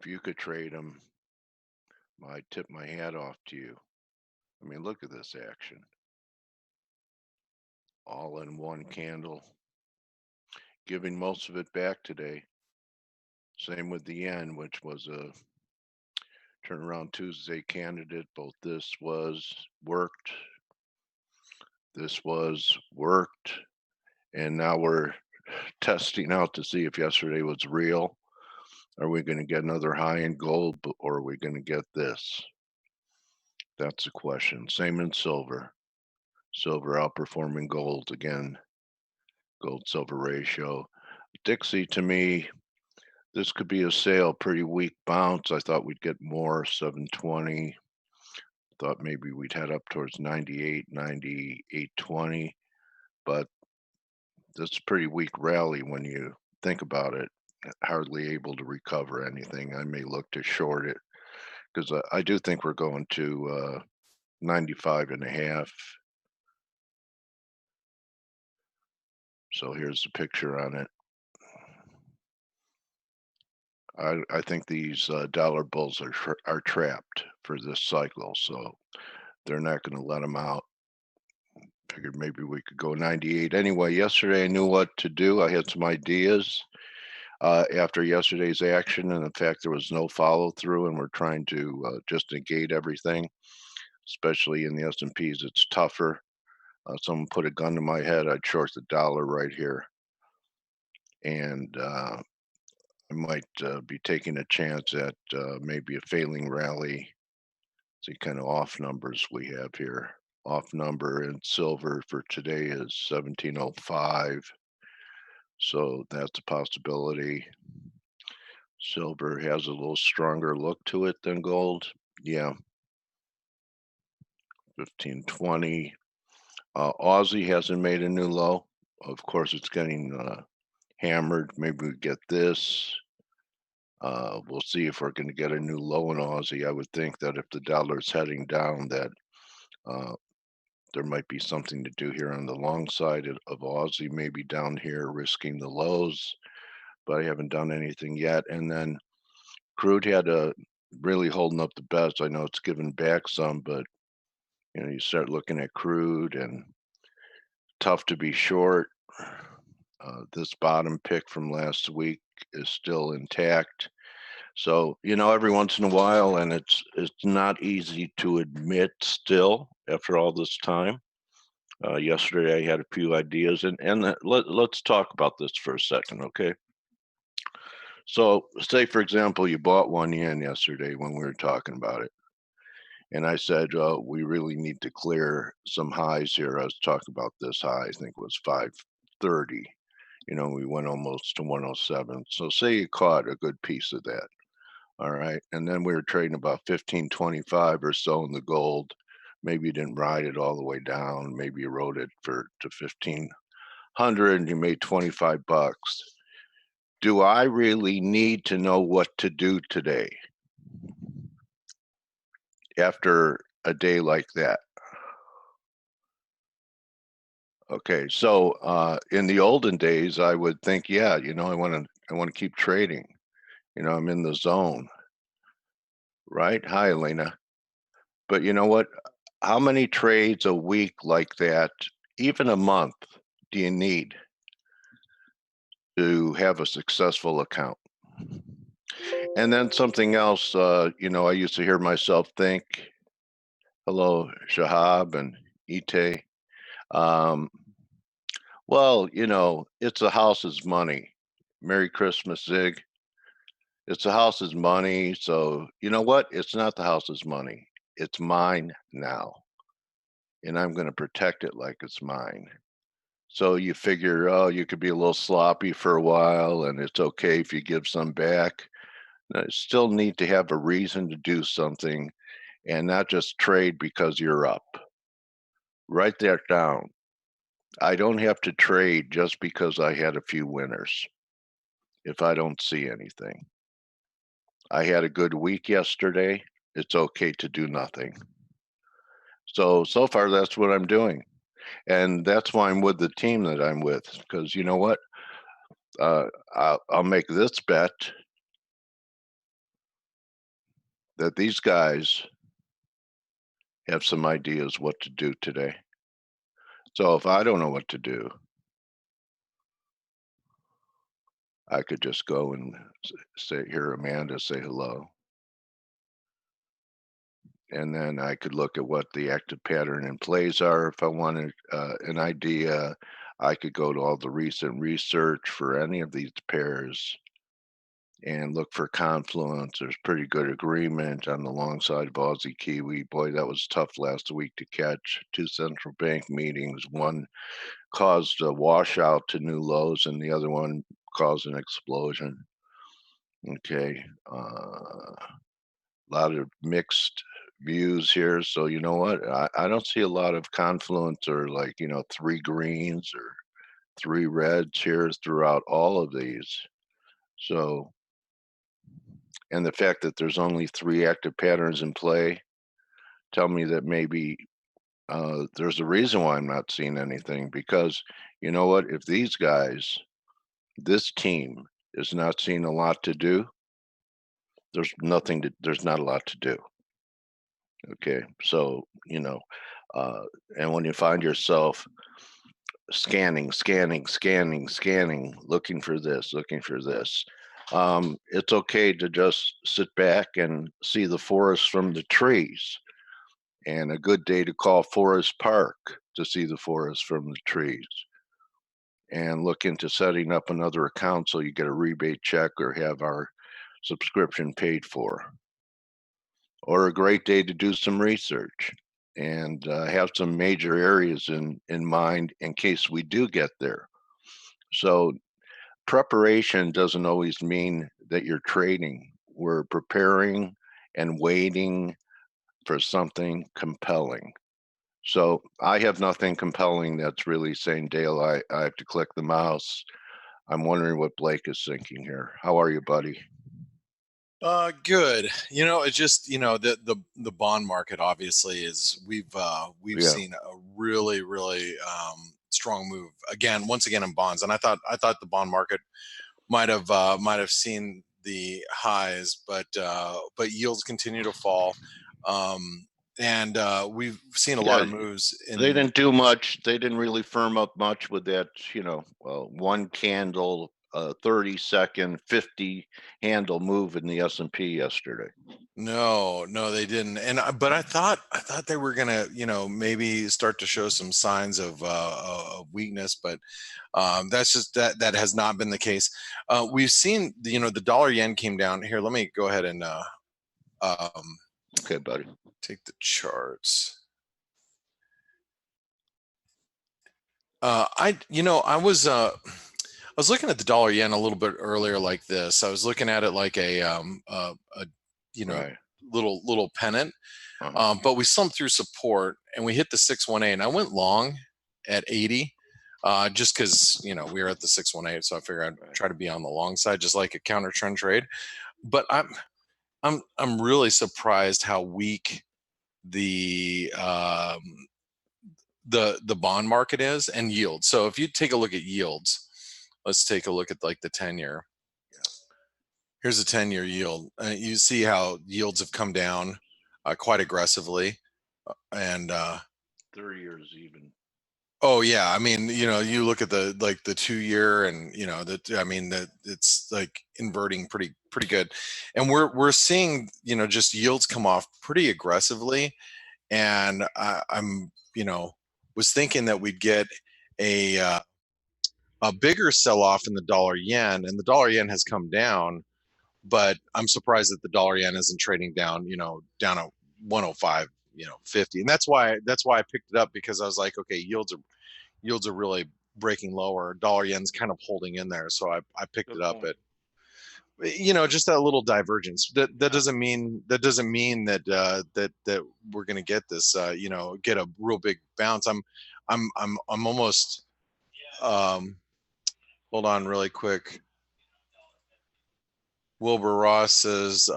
If you could trade them, I tip my hat off to you. I mean, look at this action. All in one candle, giving most of it back today. Same with the yen, which was a turnaround Tuesday candidate. Both this was worked, this was worked, and now we're testing out to see if yesterday was real. Are we going to get another high in gold, or are we going to get this? That's the question. Same in silver. Silver outperforming gold again. Gold silver ratio. Dixie, to me, this could be a sale. Pretty weak bounce. I thought we'd get more. 720. Thought maybe we'd head up towards 98, 98.20. But that's a pretty weak rally when you think about it. Hardly able to recover anything. I may look to short it because I do think we're going to 95.5. So here's the picture on it. I think these dollar bulls are trapped for this cycle, so they're not going to let them out. Figured maybe we could go 98. Anyway, yesterday I knew what to do. I had some ideas after yesterday's action, and in fact there was no follow through, and we're trying to just negate everything, especially in the S&Ps. It's tougher. Someone put a gun to my head, I'd short the dollar right here, and I might be taking a chance at maybe a failing rally. See kind of off numbers we have here. Off number in silver for today is 1705. So that's a possibility. Silver has a little stronger look to it than gold. Yeah. 1520. Aussie hasn't made a new low. Of course, it's getting hammered. Maybe we get this. We'll see if we're going to get a new low in Aussie. I would think that if the dollar is heading down, that uh, there might be something to do here on the long side of Aussie, maybe down here risking the lows, but I haven't done anything yet. And then crude had a really holding up the best. I know it's given back some, but you start looking at crude and tough to be short. This bottom pick from last week is still intact. So, every once in a while, and it's not easy to admit still after all this time. Yesterday, I had a few ideas, and let's talk about this for a second, okay? So, say for example, you bought 1 yen yesterday when we were talking about it, and I said we really need to clear some highs here. I was talking about this high, I think it was 530. We went almost to 107. So, say you caught a good piece of that. All right. And then we were trading about 1525 or so in the gold. Maybe you didn't ride it all the way down. Maybe you rode it to 1500 and you made 25 bucks. Do I really need to know what to do today after a day like that? Okay, so in the olden days, I would think, yeah, I want to keep trading. I'm in the zone, right? Hi, Elena. But you know what? How many trades a week like that, even a month, do you need to have a successful account? And then something else, I used to hear myself think, hello, Shahab and Ite. Um, well, it's the house's money. Merry Christmas, Zig. It's the house's money. So, you know what? It's not the house's money. It's mine now. And I'm going to protect it like it's mine. So you figure, oh, you could be a little sloppy for a while and it's okay if you give some back. No, you still need to have a reason to do something and not just trade because you're up. Write that down. I don't have to trade just because I had a few winners if I don't see anything. I had a good week yesterday. It's okay to do nothing. So far, that's what I'm doing. And that's why I'm with the team that I'm with, because you know what? I'll make this bet. that these guys have some ideas what to do today. So if I don't know what to do, I could just go and say, "Here, Amanda, say hello." And then I could look at what the active pattern and plays are. If I wanted an idea, I could go to all the recent research for any of these pairs and look for confluence. There's pretty good agreement on the long side of Aussie Kiwi. Boy, that was tough last week to catch. Two central bank meetings. One caused a washout to new lows, and the other one caused an explosion. Okay. A lot of mixed views here. So you know what? I don't see a lot of confluence or like, three greens or three reds here throughout all of these. So, and the fact that there's only three active patterns in play tell me that maybe there's a reason why I'm not seeing anything, because you know what? If these guys, this team is not seeing a lot to do, there's not a lot to do. Okay. So, and when you find yourself scanning, looking for this, it's okay to just sit back and see the forest from the trees. And a good day to call Forest Park to see the forest from the trees. And look into setting up another account so you get a rebate check or have our subscription paid for. Or a great day to do some research and have some major areas in mind in case we do get there. So preparation doesn't always mean that you're trading. We're preparing and waiting for something compelling. So I have nothing compelling that's really saying, Dale, I have to click the mouse. I'm wondering what Blake is thinking here. How are you, buddy? Good. It's just, the bond market obviously is we've Yeah. seen a really, really strong move once again in bonds. And I thought the bond market might have seen the highs, but yields continue to fall. And we've seen a lot Yeah, of moves they in. didn't do much. They didn't really firm up much with that, one candle, 30-second, 50 handle move in the S&P yesterday. No, no, they didn't. But I thought they were gonna, maybe start to show some signs of weakness, but that's just that has not been the case. We've seen, the dollar yen came down here. Let me go ahead and um, Okay, buddy. take the charts. I was looking at the dollar yen a little bit earlier like this. I was looking at it like a you know Right. little pennant. Uh-huh. But we slumped through support and we hit the 618, and I went long at 80, just because we were at the 618, so I figured I'd Right. try to be on the long side, just like a counter trend trade. But I'm really surprised how weak the the bond market is and yields. So if you take a look at yields, let's take a look at like the 10-year. Yeah. Here's a 10-year yield. You see how yields have come down quite aggressively, and 30 years even. oh yeah, I mean, you look at the 2-year, and that, I mean, that it's like inverting pretty good, and we're seeing just yields come off pretty aggressively, and I'm was thinking that we'd get a bigger sell off in the dollar yen, and the dollar yen has come down, but I'm surprised that the dollar yen isn't trading down, down at 105, 50, and that's why I picked it up, because I was like, okay, yields are really breaking lower. Dollar yen's kind of holding in there, so I picked Good it up point. at just that little divergence. That doesn't mean that we're going to get this get a real big bounce. I'm almost hold on really quick. Wilbur Ross says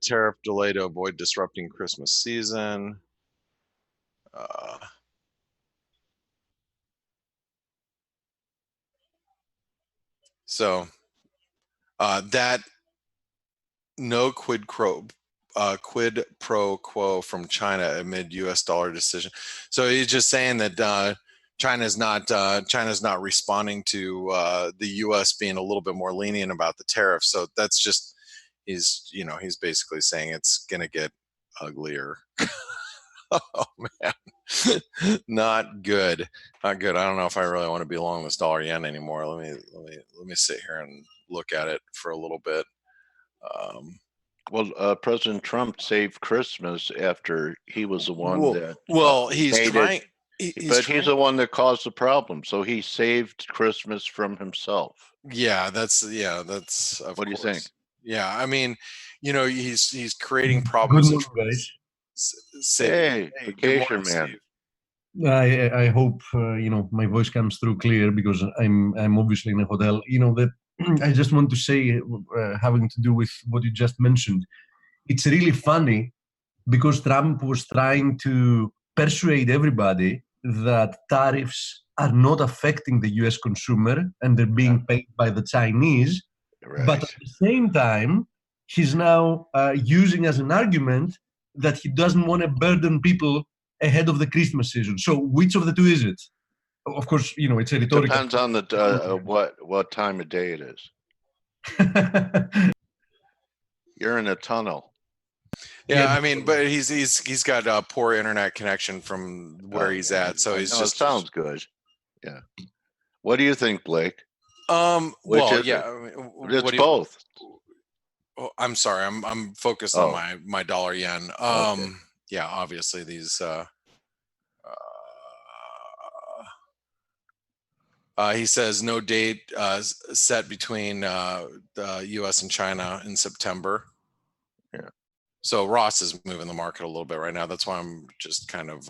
tariff delay to avoid disrupting Christmas season. Uh, so that no quid quid pro quo from China amid U.S. dollar decision. So he's just saying that China's not responding to the U.S. being a little bit more lenient about the tariffs. So that's just he's basically saying it's gonna get uglier. Oh man, not good. Not good. I don't know if I really want to be long this dollar yen anymore. Let me sit here and look at it for a little bit. Well, President Trump saved Christmas after he was the one that he's trying. He's the one that caused the problem. So he saved Christmas from himself. Yeah, that's of what do you think? Yeah, I mean, he's creating problems. Good morning, guys. Hey, vacation man. I hope my voice comes through clear because I'm obviously in a hotel. That I just want to say, having to do with what you just mentioned, it's really funny because Trump was trying to persuade everybody that tariffs are not affecting the U.S. consumer and they're being paid by the Chinese. Right. But at the same time, he's now using as an argument that he doesn't want to burden people ahead of the Christmas season. So which of the two is it? Of course, it's a rhetorical. Depends on the what time of day it is. You're in a tunnel. Yeah, I mean, but he's got a poor internet connection from where he's at, so he's just. It sounds good. Yeah. What do you think, Blake? Well, yeah, it's both. Oh, I'm sorry, I'm focused on my dollar yen. Okay. Yeah, obviously these. He says no date set between the U.S. and China in September. Yeah. So Ross is moving the market a little bit right now. That's why I'm just kind of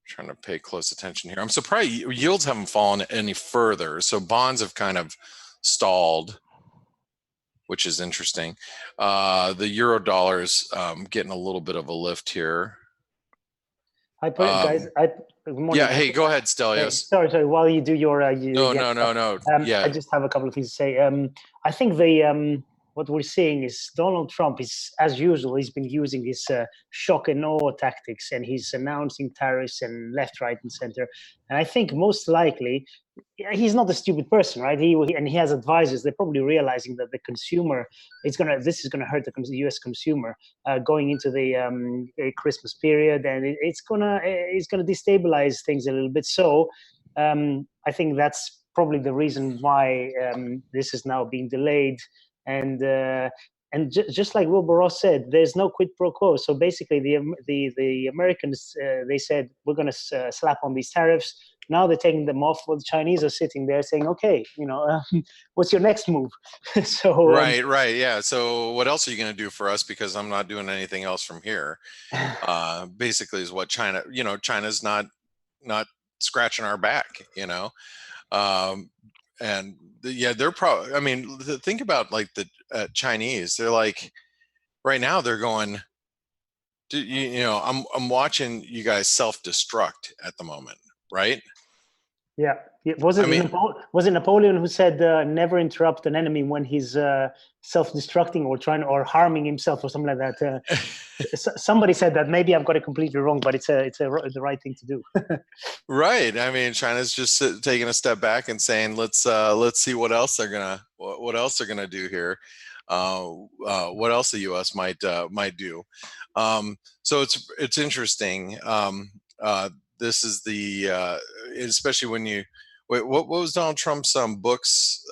trying to pay close attention here. I'm surprised yields haven't fallen any further. So bonds have kind of stalled, which is interesting. The euro dollar's getting a little bit of a lift here. Hi, guys. Good morning. Yeah, hey, go ahead, Stelios. Hey, sorry. While you do your, no. Yeah, I just have a couple of things to say. I think what we're seeing is Donald Trump is, as usual, he's been using his shock and awe tactics, and he's announcing tariffs and left, right, and center. And I think most likely, he's not a stupid person, right? He has advisors. They're probably realizing that the consumer, this is gonna hurt the U.S. consumer going into the Christmas period, and it's gonna destabilize things a little bit. So I think that's probably the reason why this is now being delayed. And just like Wilbur Ross said, there's no quid pro quo. So basically, the Americans they said we're going to slap on these tariffs. Now they're taking them off. Well, the Chinese are sitting there saying, "Okay, what's your next move?" So right, yeah. So what else are you going to do for us? Because I'm not doing anything else from here. Basically, is what China. China's not scratching our back. And they're probably. I mean, think about like the Chinese. They're like, right now they're going. I'm watching you guys self-destruct at the moment, right? Yeah. Was it Napoleon who said never interrupt an enemy when he's self-destructing or harming himself or something like that? Somebody said that. Maybe I've got it completely wrong, but it's the right thing to do. Right. I mean, China's just taking a step back and saying, let's see what else they're gonna do here. What else the U.S. might do. So it's interesting. This is the especially when you what was Donald Trump's books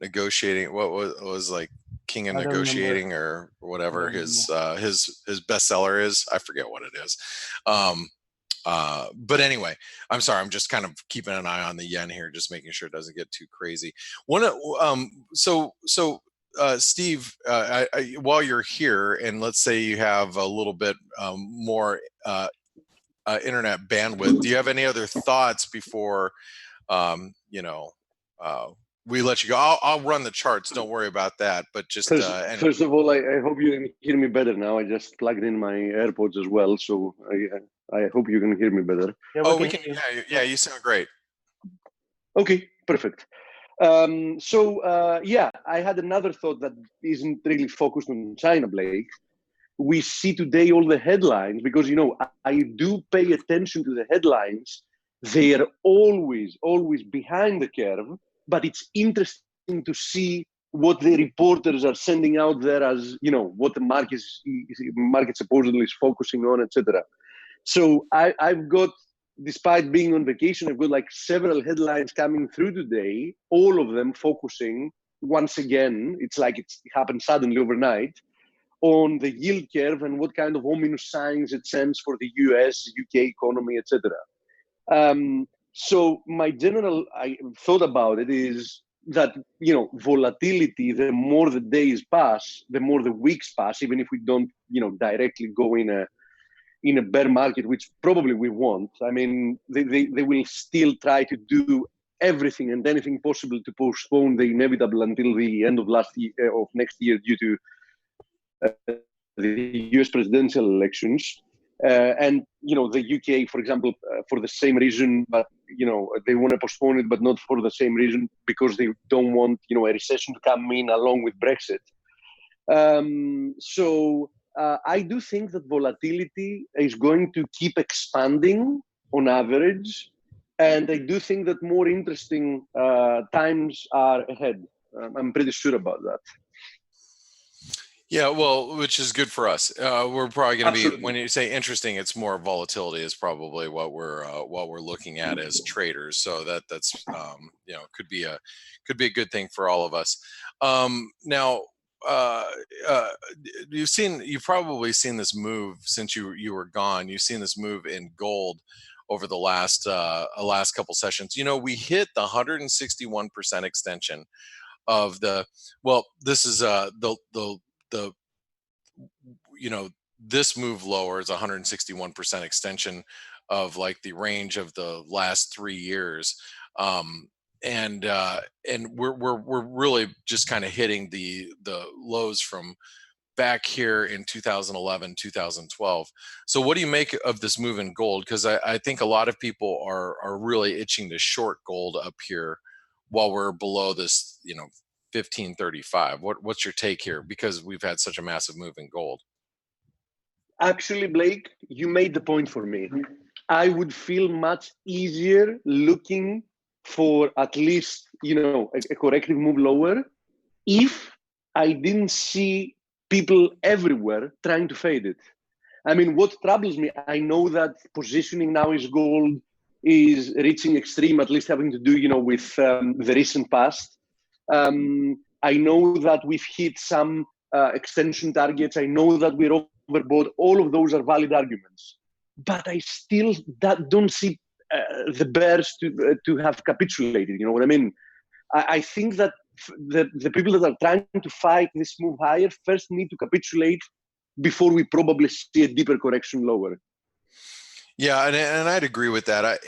negotiating, what was like King of Negotiating or whatever his bestseller is. I forget what it is. But anyway, I'm sorry, I'm just kind of keeping an eye on the yen here, just making sure it doesn't get too crazy. Steve, while you're here, and let's say you have a little bit more internet bandwidth, do you have any other thoughts before we let you go? I'll run the charts, don't worry about that. But just first of all, I hope you can hear me better now. I just plugged in my AirPods as well, so I hope you can hear me better. Yeah, we can. Yeah, you sound great. Okay, perfect. Yeah, I had another thought that isn't really focused on China, Blake. We see today all the headlines because, you know, I do pay attention to the headlines. They are always behind the curve, but it's interesting to see what the reporters are sending out there as, you know, what the market supposedly is focusing on, etc. So I've got, despite being on vacation, I've got like several headlines coming through today, all of them focusing once again, it's like it happened suddenly overnight, on the yield curve and what kind of ominous signs it sends for the US, UK economy, etc. So my general thought about it is that, you know, volatility, the more the days pass, the more the weeks pass, even if we don't, you know, directly go in a bear market, which probably we won't. I mean, they will still try to do everything and anything possible to postpone the inevitable until the end of next year due to the US presidential elections. And, you know, the UK, for example, for the same reason, but, you know, they want to postpone it, but not for the same reason, because they don't want, you know, a recession to come in along with Brexit. I do think that volatility is going to keep expanding on average. And I do think that more interesting times are ahead. I'm pretty sure about that. Yeah, well, which is good for us. We're probably going to be, Absolutely. when you say interesting, it's more volatility is probably what we're looking at as traders. So that's you know, could be a good thing for all of us. Now, you've probably seen this move since you were gone. You've seen this move in gold over the last couple sessions. You know, we hit the 161% extension of the, well, this is the you know, this move lower is 161% extension of like the range of the last 3 years. And we're really just kind of hitting the lows from back here in 2011, 2012. So what do you make of this move in gold? Because I think a lot of people are really itching to short gold up here while we're below this, you know, 1535. What's your take here? Because we've had such a massive move in gold. Actually, Blake, you made the point for me. I would feel much easier looking for at least, you know, a corrective move lower if I didn't see people everywhere trying to fade it. I mean, what troubles me, I know that positioning now is gold is reaching extreme, at least having to do, you know, with the recent past. I know that we've hit some extension targets. I know that we're overbought. All of those are valid arguments. But I still don't see the bears to have capitulated. You know what I mean? I think that the people that are trying to fight this move higher first need to capitulate before we probably see a deeper correction lower. Yeah, and I'd agree with that.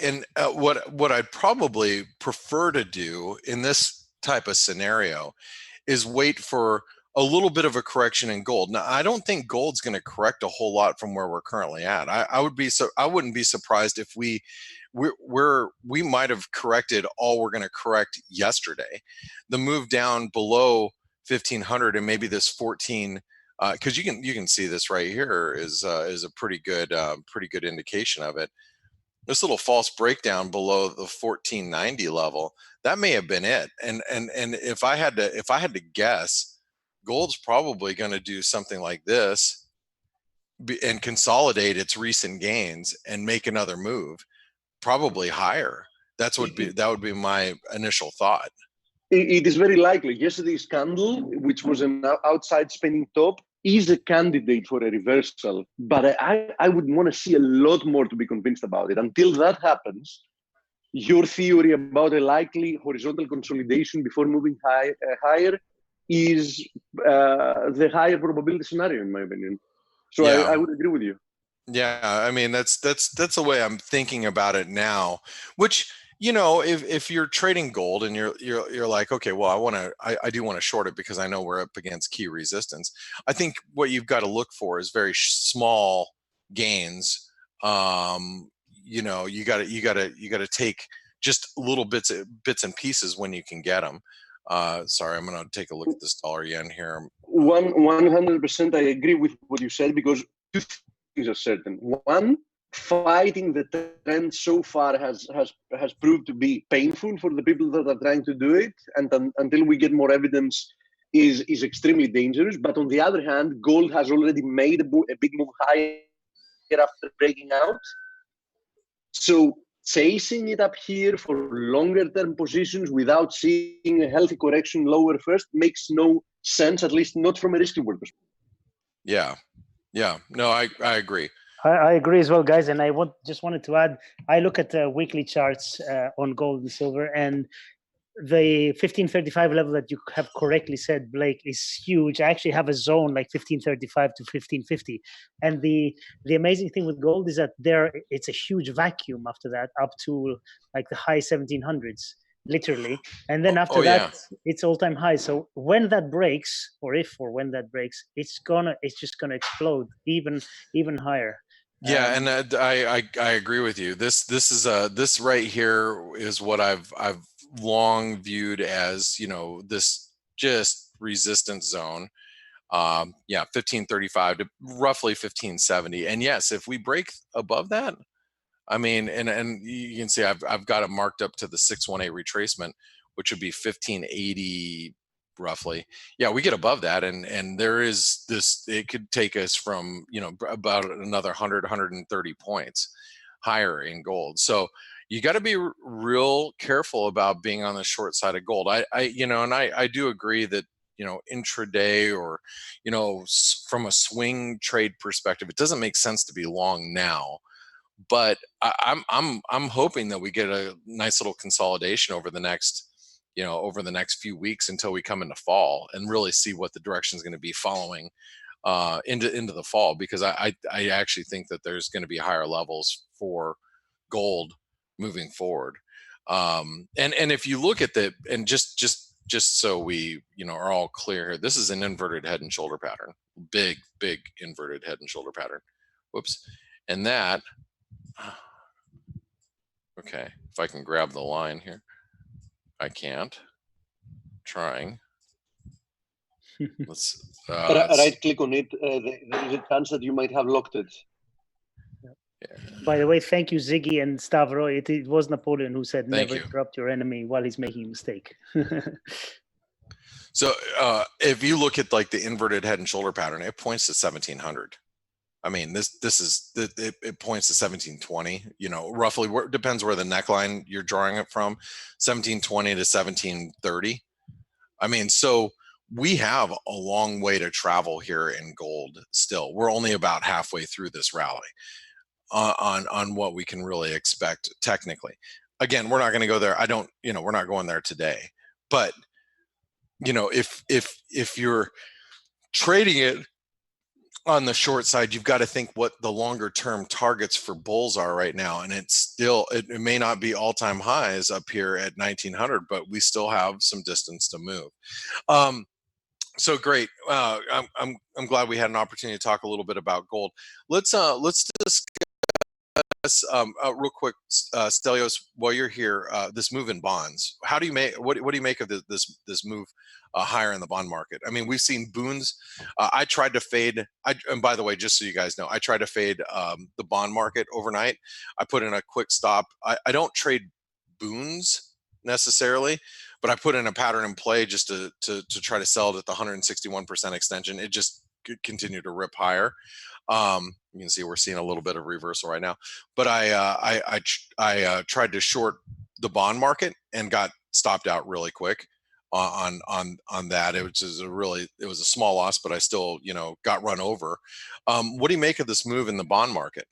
What I'd probably prefer to do in this type of scenario is wait for a little bit of a correction in gold. Now, I don't think gold's going to correct a whole lot from where we're currently at. I wouldn't be surprised if we might have corrected all we're going to correct yesterday. The move down below 1500 and maybe this 14, because you can see this right here is a pretty good indication of it. This little false breakdown below the 1490 level, that may have been it. And if I had to guess, gold's probably going to do something like this and consolidate its recent gains and make another move, probably higher. That would be my initial thought. It is very likely. Yesterday's candle, which was an outside spinning top, is a candidate for a reversal. But I would want to see a lot more to be convinced about it. Until that happens, your theory about a likely horizontal consolidation before moving higher is the higher probability scenario, in my opinion. So yeah. I would agree with you. Yeah, I mean that's the way I'm thinking about it now. Which, you know, if you're trading gold and you're like, okay, well, I do want to short it because I know we're up against key resistance. I think what you've got to look for is very small gains. You know, you got to take just little bits and pieces when you can get them. Sorry, I'm going to take a look at this dollar yen here. 100% I agree with what you said, because two things are certain. One, fighting the trend so far has proved to be painful for the people that are trying to do it, and until we get more evidence is extremely dangerous. But on the other hand, gold has already made a big move higher after breaking out. So chasing it up here for longer term positions without seeing a healthy correction lower first makes no sense, at least not from a risk reward perspective. Yeah, no, I agree. I agree as well, guys. And I just wanted to add, I look at the weekly charts on gold and silver, and the 1535 level that you have correctly said, Blake, is huge. I actually have a zone like 1535 to 1550. And the amazing thing with gold is that it's a huge vacuum after that, up to like the high 1700s, literally. And then after that, it's all-time high. So when that breaks, when that breaks, it's just gonna explode even higher. Yeah, and I agree with you. This right here is what I've long viewed as, this just resistance zone. 1535 to roughly 1570. And yes, if we break above that, I mean, and you can see I've got it marked up to the 618 retracement, which would be 1580 roughly. Yeah, we get above that, and there is this, it could take us from, about another 130 points higher in gold. So you got to be real careful about being on the short side of gold. I do agree that, intraday or, from a swing trade perspective, it doesn't make sense to be long now. But I'm hoping that we get a nice little consolidation over the next few weeks until we come into fall and really see what the direction is going to be following into the fall, because I actually think that there's going to be higher levels for gold moving forward. And if you look at just so we are all clear here, this is an inverted head and shoulder pattern, big inverted head and shoulder pattern. Whoops. And that, okay, if I can grab the line here. I can't. Trying. Let's right click on it. There is a chance that you might have locked it. Yeah. By the way, thank you, Ziggy and Stavro. It was Napoleon who said, Thank never you. interrupt your enemy while he's making a mistake. So if you look at like the inverted head and shoulder pattern, it points to 1700. I mean, it points to 1720, roughly, depends where the neckline you're drawing it from, 1720 to 1730. I mean, so we have a long way to travel here in gold still. We're only about halfway through this rally on what we can really expect technically. Again, we're not going to go there. We're not going there today. But, if you're trading it on the short side, you've got to think what the longer term targets for bulls are right now. And it's still, it may not be all-time highs up here at 1900, but we still have some distance to move. So great. I'm glad we had an opportunity to talk a little bit about gold. Let's discuss real quick, Stelios, while you're here, this move in bonds. How do you make, what do you make of this move higher in the bond market? I mean, we've seen boons. I tried to fade, and by the way, just so you guys know, I tried to fade the bond market overnight. I put in a quick stop. I don't trade boons necessarily, but I put in a pattern in play just to try to sell it at the 161% extension. It just continued to rip higher. You can see we're seeing a little bit of reversal right now, but I tried to short the bond market and got stopped out really quick on that. It was a small loss, but I still got run over. What do you make of this move in the bond market?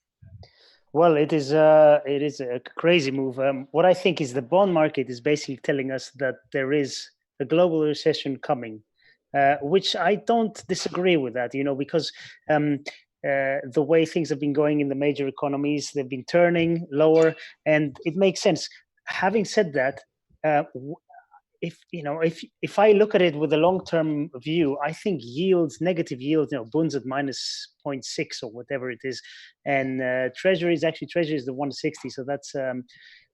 Well, it is a crazy move. What I think is the bond market is basically telling us that there is a global recession coming, which I don't disagree with that, because the way things have been going in the major economies, they've been turning lower, and it makes sense. Having said that, if I look at it with a long-term view, I think negative yields, bonds at minus 0.6 or whatever it is, and Treasury is the 160. So that's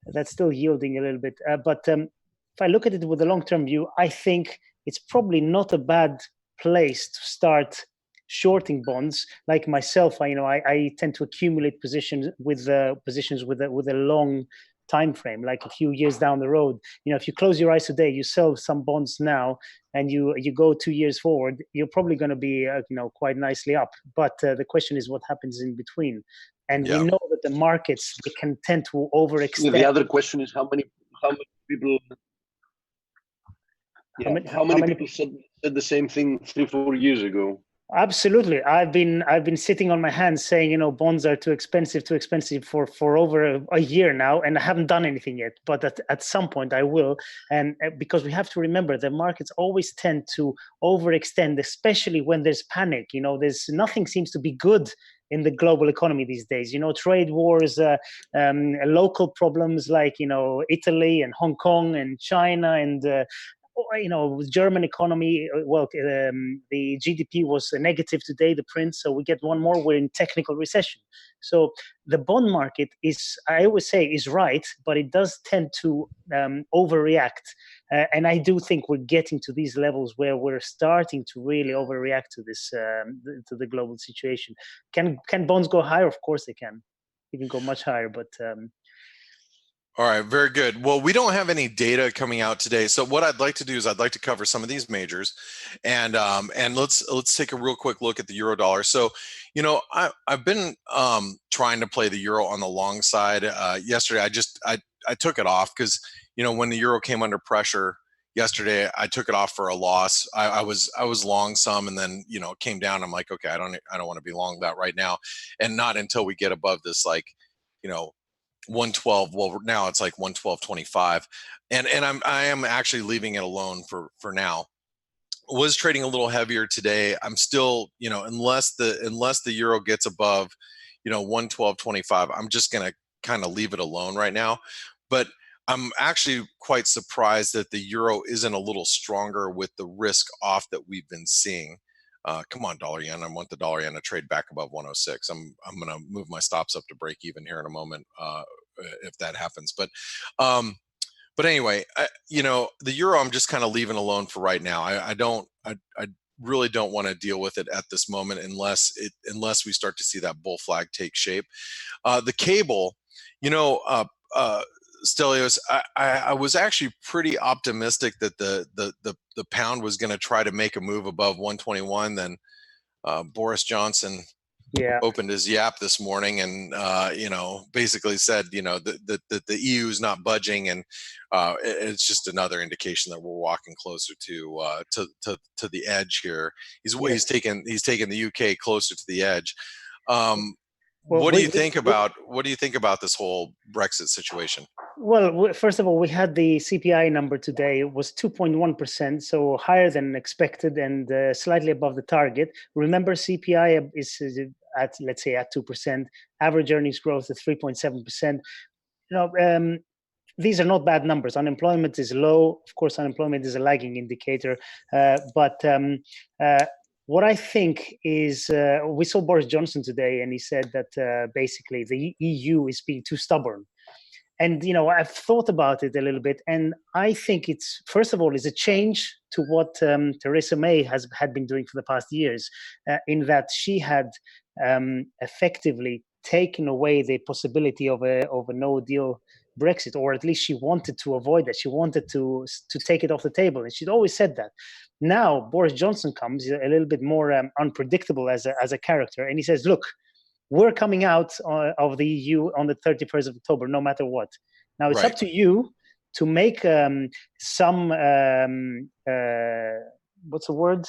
that's still yielding a little bit. But if I look at it with a long-term view, I think it's probably not a bad place to start shorting bonds. Like myself, I tend to accumulate positions with a long time frame, like a few years down the road. If you close your eyes today, you sell some bonds now, and you go 2 years forward, you're probably going to be quite nicely up. But the question is what happens in between. And we know that the markets, they can tend to overextend. The other question is how many people. Yeah, how many people said the same thing 3-4 years ago? Absolutely. I've been sitting on my hands saying, bonds are too expensive for over a year now, and I haven't done anything yet. But at some point I will, and because we have to remember the markets always tend to overextend, especially when there's panic. There's nothing seems to be good in the global economy these days. Trade wars, local problems like Italy and Hong Kong and China and German economy. Well, the GDP was negative today, the print. So we get one more. We're in technical recession. So the bond market I always say, is right, but it does tend to overreact. And I do think we're getting to these levels where we're starting to really overreact to this, to the global situation. Can bonds go higher? Of course they can. They can go much higher, but. All right, very good. Well, we don't have any data coming out today, so what I'd like to do is I'd like to cover some of these majors, and let's take a real quick look at the euro dollar. So, I've been trying to play the euro on the long side. Yesterday, I took it off because when the euro came under pressure yesterday, I took it off for a loss. I was long some, and then it came down. I'm like, okay, I don't want to be long that right now, and not until we get above this 112. Well, now it's like 112.25, and I am actually leaving it alone for now. Was trading a little heavier today. I'm still, unless the euro gets above 112.25, I'm just gonna kind of leave it alone right now. But I'm actually quite surprised that the euro isn't a little stronger with the risk off that we've been seeing. Come on, dollar yen. I want the dollar yen to trade back above 106. I'm going to move my stops up to break even here in a moment if that happens. But anyway, the euro I'm just kind of leaving alone for right now. I really don't want to deal with it at this moment unless we start to see that bull flag take shape. The cable, Stelios, I was actually pretty optimistic that the pound was going to try to make a move above 121. Then Boris Johnson opened his yap this morning and basically said that the EU is not budging, and it's just another indication that we're walking closer to the edge here. He's taken the UK closer to the edge. What do you think about this whole Brexit situation? Well, first of all, we had the CPI number today. It was 2.1%, so higher than expected and slightly above the target. Remember, CPI is at, let's say, at 2%. Average earnings growth is 3.7%. These are not bad numbers. Unemployment is low. Of course, unemployment is a lagging indicator. But what I think is, we saw Boris Johnson today, and he said that basically the EU is being too stubborn. And, I've thought about it a little bit, and I think it's, first of all, is a change to what Theresa May had been doing for the past years, in that she had effectively taken away the possibility of a no-deal Brexit, or at least she wanted to avoid that. She wanted to take it off the table, and she'd always said that. Now Boris Johnson comes a little bit more unpredictable as a character, and he says, look, we're coming out of the EU on the 31st of October, no matter what. Now it's up to you to make some, what's the word?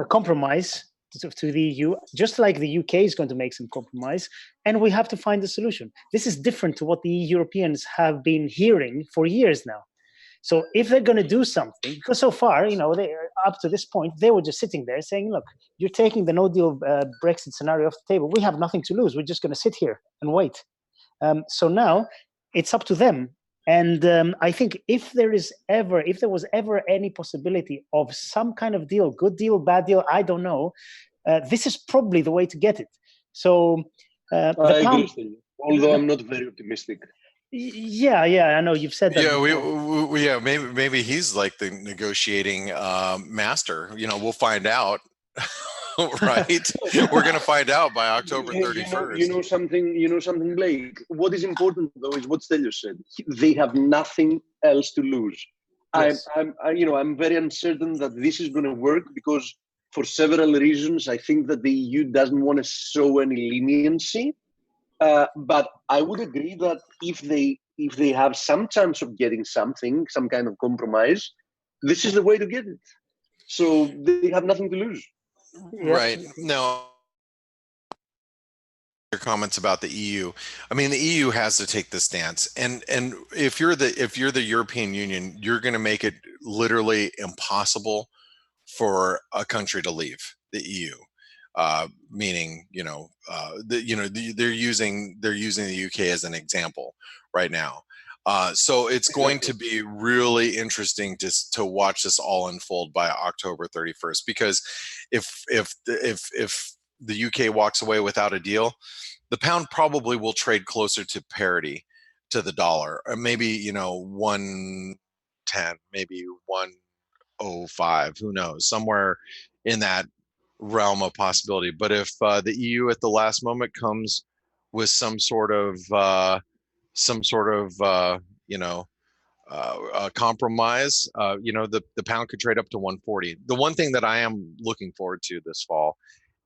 Compromise to the EU, just like the UK is going to make some compromise, and we have to find a solution. This is different to what the Europeans have been hearing for years now. So if they're going to do something, because so far, up to this point, they were just sitting there saying, look, you're taking the no-deal Brexit scenario off the table. We have nothing to lose. We're just going to sit here and wait. So now it's up to them. And I think if there was ever any possibility of some kind of deal, good deal, bad deal, I don't know, this is probably the way to get it. So I agree, although I'm not very optimistic. Yeah, I know you've said that. Yeah, before. yeah, maybe he's like the negotiating master. We'll find out, right? We're gonna find out by October You 31st. know something, Blake. What is important though is what Stelios said. They have nothing else to lose. Yes. I'm very uncertain that this is going to work because for several reasons. I think that the EU doesn't want to show any leniency. But I would agree that if they have some chance of getting something, some kind of compromise, this is the way to get it. So they have nothing to lose. Right. No. Your comments about the EU. I mean, the EU has to take this stance, and if you're the European Union, you're going to make it literally impossible for a country to leave the EU. Meaning, they're using the UK as an example right now. So it's going to be really interesting to watch this all unfold by October 31st, because if the UK walks away without a deal, the pound probably will trade closer to parity to the dollar, or maybe 110, maybe 105, who knows, somewhere in that realm of possibility. But if the EU at the last moment comes with some sort of compromise, the pound could trade up to 140. The one thing that I am looking forward to this fall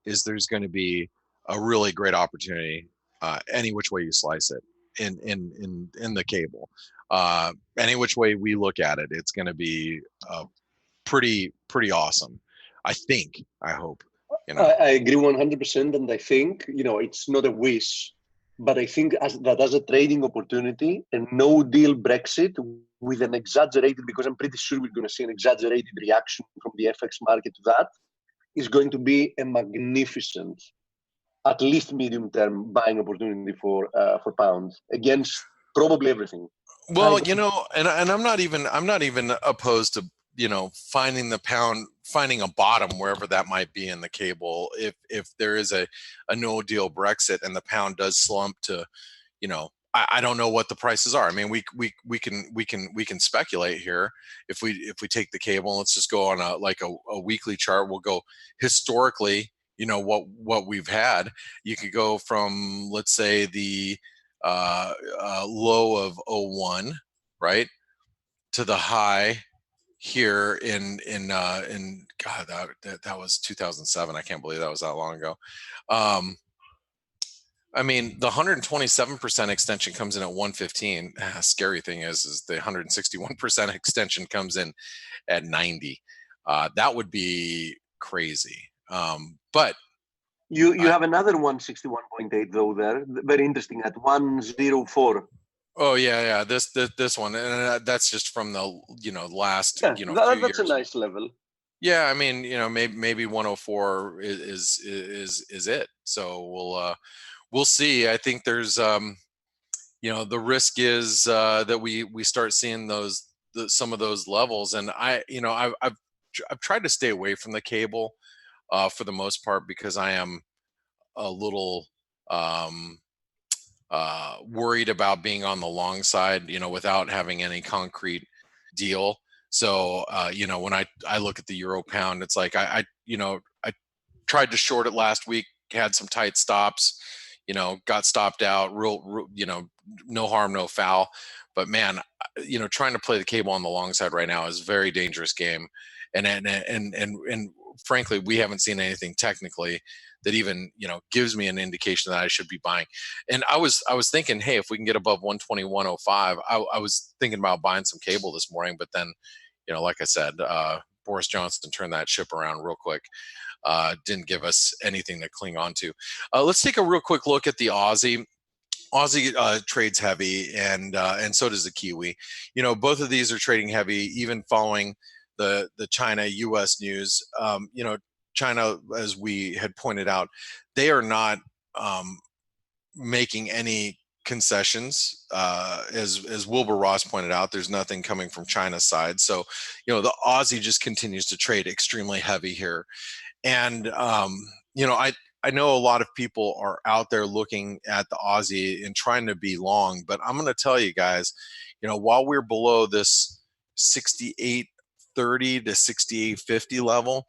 is there's going to be a really great opportunity, any which way you slice it, in the cable. Any which way we look at it, it's going to be pretty awesome. I hope. I agree 100%, and I think it's not a wish, but I think as a trading opportunity, a no-deal Brexit with an exaggerated, because I'm pretty sure we're going to see an exaggerated reaction from the FX market to that, is going to be a magnificent, at least medium-term buying opportunity for pounds against probably everything. Well, and I'm not even opposed to finding the pound, finding a bottom wherever that might be in the cable. If there is a no deal Brexit and the pound does slump to, I don't know what the prices are. I mean, we can speculate here. If we take the cable, let's just go on a weekly chart. We'll go historically. What we've had. You could go from, let's say, the low of 01, right, to the high here in God, that was 2007. I can't believe that was that long ago. I mean, the 127% extension comes in at 115. Scary thing is the 161% extension comes in at 90. That would be crazy. But you have another 161.8 though there, very interesting, at 104. Oh yeah. This one, and that's just from the last few years. That's a nice level. Yeah, I mean, maybe 104 is it. So we'll see. I think there's the risk is that we start seeing some of those levels, and I've tried to stay away from the cable for the most part, because I am a little worried about being on the long side, without having any concrete deal. So, when I look at the euro pound, it's like I tried to short it last week, had some tight stops, got stopped out, real, no harm, no foul. But man, trying to play the cable on the long side right now is a very dangerous game. And frankly, we haven't seen anything technically that even gives me an indication that I should be buying. And I was thinking, hey, if we can get above 120, 105, I was thinking about buying some cable this morning. But then, like I said, Boris Johnson turned that ship around real quick. Didn't give us anything to cling on to. Let's take a real quick look at the Aussie. Aussie trades heavy, and so does the Kiwi. Both of these are trading heavy, even following the China U.S. news. China, as we had pointed out, they are not making any concessions. As Wilbur Ross pointed out, there's nothing coming from China's side. So, the Aussie just continues to trade extremely heavy here. And, I know a lot of people are out there looking at the Aussie and trying to be long, but I'm going to tell you guys, while we're below this 68.30 to 68.50 level,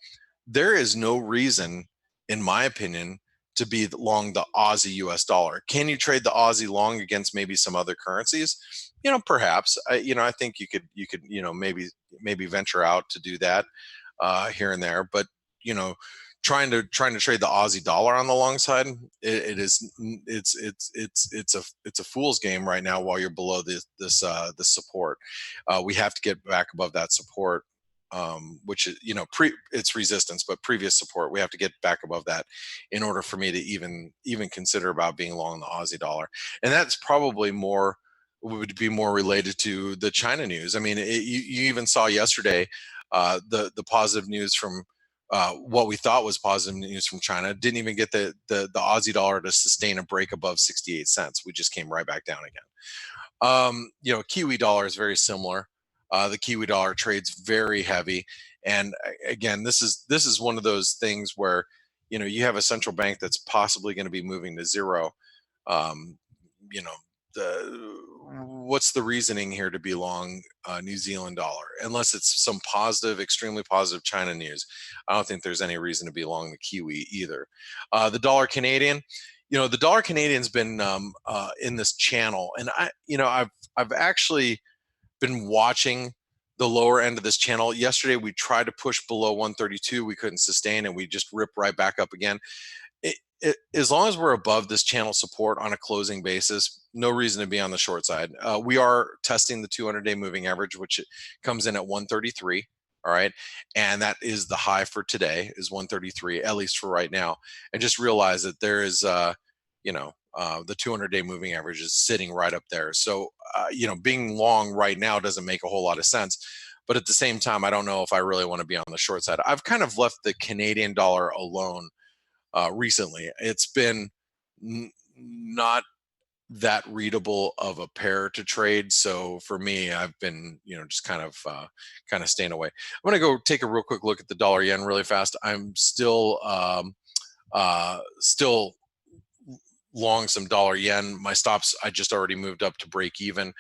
there is no reason, in my opinion, to be long the Aussie US dollar. Can you trade the Aussie long against maybe some other currencies? Perhaps. I think you could maybe venture out to do that here and there, but trying to trade the Aussie dollar on the long side, it's a fool's game right now while you're below this support. We have to get back above that support, which is it's resistance, but previous support. We have to get back above that in order for me to even consider about being long the Aussie dollar, and that's probably would be more related to the China news. I mean, you even saw yesterday the positive news from what we thought was positive news from China didn't even get the Aussie dollar to sustain a break above 68 cents. We just came right back down again. Kiwi dollar is very similar. The Kiwi dollar trades very heavy, and again, this is one of those things where you have a central bank that's possibly going to be moving to zero. What's the reasoning here to be long New Zealand dollar? Unless it's some positive, extremely positive China news, I don't think there's any reason to be long the Kiwi either. The dollar Canadian, the dollar Canadian's been in this channel, and I've actually been watching the lower end of this channel. Yesterday we tried to push below 132, we couldn't sustain, and we just ripped right back up again. As long as we're above this channel support on a closing basis, no reason to be on the short side. We are testing the 200-day moving average, which comes in at 133. All right, and that is the high for today, is 133, at least for right now. And just realize that there is, the 200-day moving average is sitting right up there. So, being long right now doesn't make a whole lot of sense. But at the same time, I don't know if I really want to be on the short side. I've kind of left the Canadian dollar alone recently. It's been not that readable of a pair to trade, so for me, I've been just kind of staying away. I'm going to go take a real quick look at the dollar yen really fast. I'm still long some dollar yen. My stops I just already moved up to break even,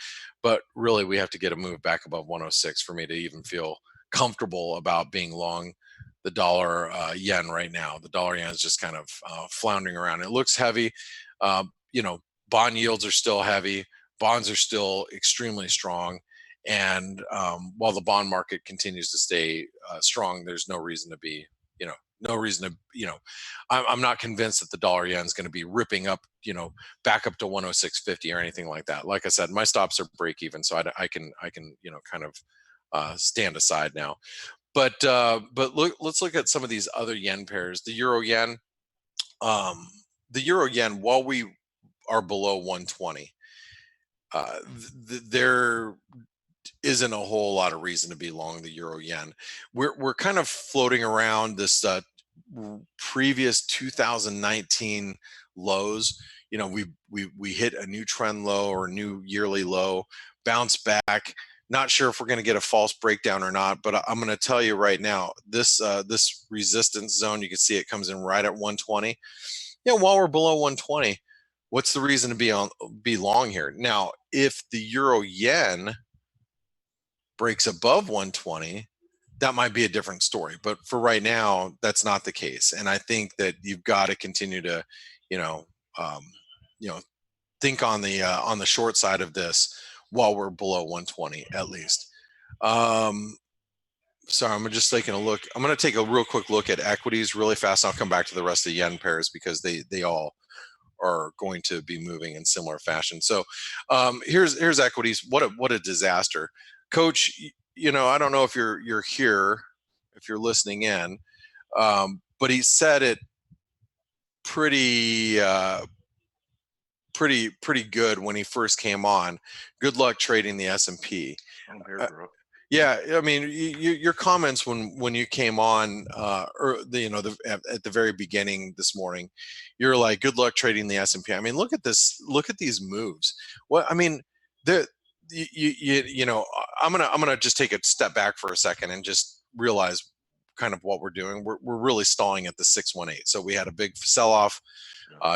but really we have to get a move back above 106 for me to even feel comfortable about being long the dollar yen right now. The dollar yen is just kind of floundering around. It looks heavy. Bond yields are still heavy. Bonds are still extremely strong. And while the bond market continues to stay strong, there's no reason to be, I'm not convinced that the dollar yen is going to be ripping up, back up to 106.50 or anything like that. Like I said, my stops are break even, so I can kind of stand aside now. But let's look at some of these other yen pairs. The euro yen, while we are below 120, there isn't a whole lot of reason to be long the euro yen. We're kind of floating around this previous 2019 lows. We hit a new trend low or new yearly low, bounce back. Not sure if we're going to get a false breakdown or not, but I'm going to tell you right now, this resistance zone, you can see it comes in right at 120. While we're below 120, what's the reason to be long here? Now, if the euro yen breaks above 120, that might be a different story. But for right now, that's not the case. And I think that you've got to continue to, think on the short side of this while we're below 120 at least. Sorry, I'm just taking a look. I'm going to take a real quick look at equities really fast. I'll come back to the rest of the yen pairs because they all are going to be moving in similar fashion. So here's equities. What a disaster, Coach. I don't know if you're here, if you're listening in, but he said it pretty good when he first came on. Good luck trading the S&P. I'm here, bro. Yeah, I mean, your comments when you came on, at the very beginning this morning, you're like, "Good luck trading the S&P." I mean, look at this. Look at these moves. Well, I mean, I'm gonna just take a step back for a second and just realize, kind of what we're doing. We're really stalling at the 618. So we had a big sell-off,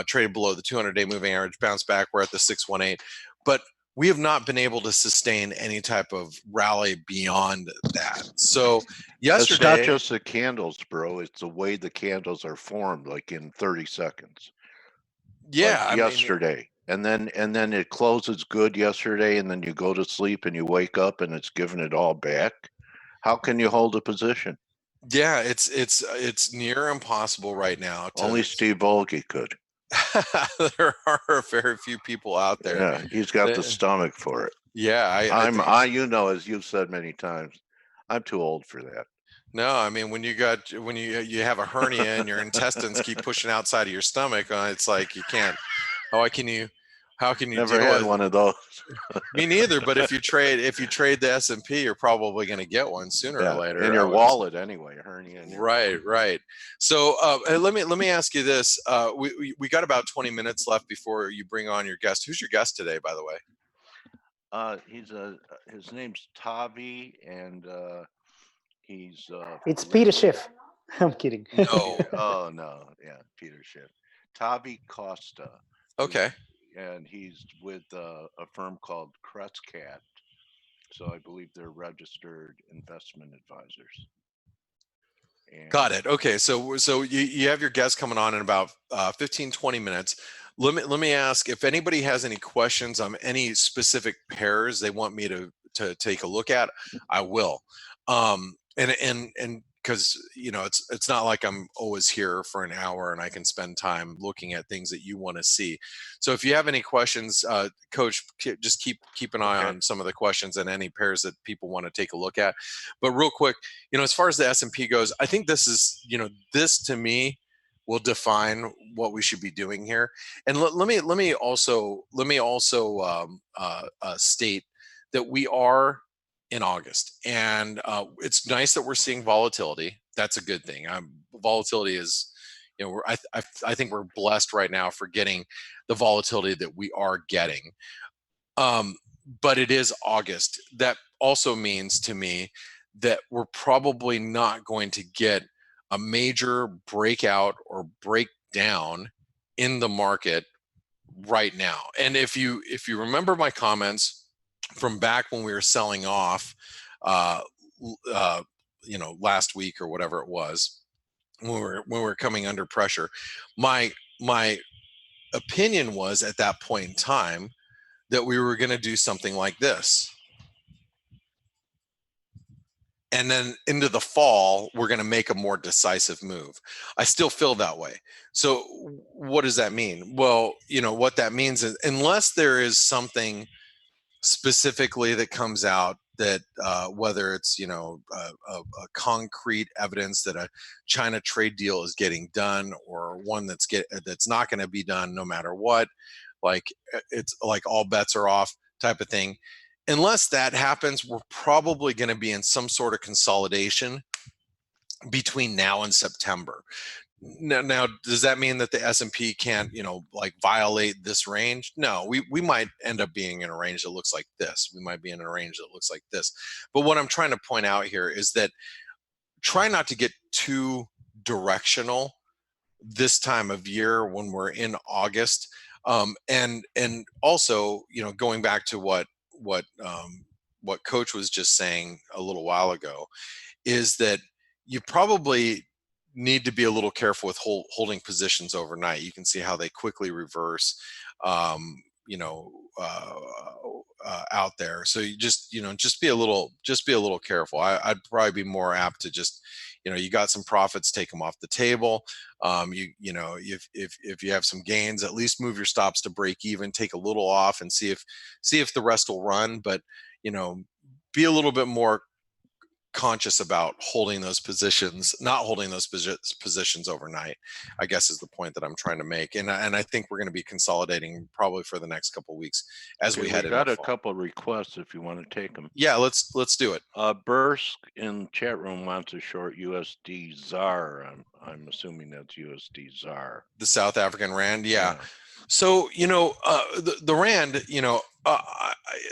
traded below the 200-day moving average, bounced back. We're at the 618, but we have not been able to sustain any type of rally beyond that. So yesterday, it's not just the candles, bro. It's the way the candles are formed, like in 30 seconds. yeah, like yesterday. And then it closes good yesterday, and then you go to sleep and you wake up and it's giving it all back. How can you hold a position? Yeah, it's near impossible right now. Only Steve Volge could. There are very few people out there. Yeah, he's got the stomach for it. Yeah, I you know, as you've said many times, I'm too old for that. No, I mean, when you have a hernia and your intestines keep pushing outside of your stomach, it's like you can't. How can you Never deal had with one of those. Me neither. But if you trade the S&P, you're probably going to get one sooner or later. In your wallet anyway, hernia. Right. So let me ask you this. We got about 20 minutes left before you bring on your guest. Who's your guest today, by the way? His name's Tavi, and he's it's Peter Schiff. I'm kidding. No. Oh no, yeah, Peter Schiff. Tavi Costa. Okay. And he's with a firm called Kretzcat. So I believe they're registered investment advisors. And got it. Okay, so you have your guest coming on in about 15-20 minutes. Let me ask if anybody has any questions on any specific pairs they want me to take a look at. I will. And because it's not like I'm always here for an hour and I can spend time looking at things that you want to see. So if you have any questions, Coach, just keep an eye on some of the questions and any pairs that people want to take a look at. But real quick, as far as the S&P goes, I think this is this to me will define what we should be doing here. And let me also state that we are in August, and it's nice that we're seeing volatility. That's a good thing. Volatility is, I think we're blessed right now for getting the volatility that we are getting. But it is August. That also means to me that we're probably not going to get a major breakout or breakdown in the market right now. And if you remember my comments from back when we were selling off, last week or whatever it was, when we were coming under pressure, my opinion was at that point in time that we were going to do something like this. And then into the fall, we're going to make a more decisive move. I still feel that way. So what does that mean? Well, what that means is unless there is something specifically that comes out that whether it's a concrete evidence that a China trade deal is getting done, or one that's not going to be done no matter what, like it's like all bets are off type of thing. Unless that happens, we're probably going to be in some sort of consolidation between now and September. Now, does that mean that the S&P can't, violate this range? No, we might end up being in a range that looks like this. We might be in a range that looks like this. But what I'm trying to point out here is that try not to get too directional this time of year when we're in August. And also, going back to what Coach was just saying a little while ago, is that you probably need to be a little careful with holding positions overnight. You can see how they quickly reverse, out there. So you just be a little careful. I'd probably be more apt to just, you got some profits, take them off the table. If you have some gains, at least move your stops to break even, take a little off and see if the rest will run. But, be a little bit more conscious about holding those positions, not holding those positions overnight, I guess is the point that I'm trying to make. And I think we're going to be consolidating probably for the next couple of weeks as we head into got a fall. couple of requests if you want to take them. Yeah, let's do it. Bursk in chat room wants a short USD ZAR. I'm assuming that's USD ZAR. The South African Rand, yeah. So, the Rand,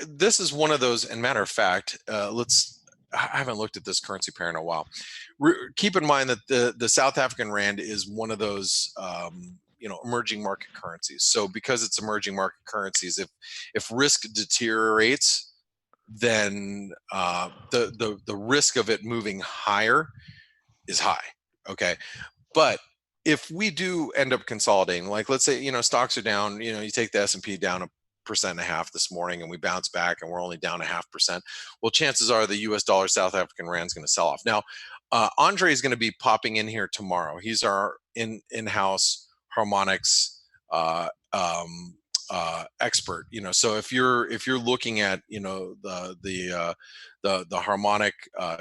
this is one of those, and matter of fact, let's I haven't looked at this currency pair in a while. Keep in mind that the South African rand is one of those emerging market currencies. So because it's emerging market currencies, if risk deteriorates, then the risk of it moving higher is high. Okay, but if we do end up consolidating, like let's say stocks are down, you take the S&P down 1.5% this morning, and we bounce back, and we're only down 0.5%. Well, chances are the U.S. dollar South African rand is going to sell off. Now, Andre is going to be popping in here tomorrow. He's our in-house harmonics expert. So if you're looking at the harmonic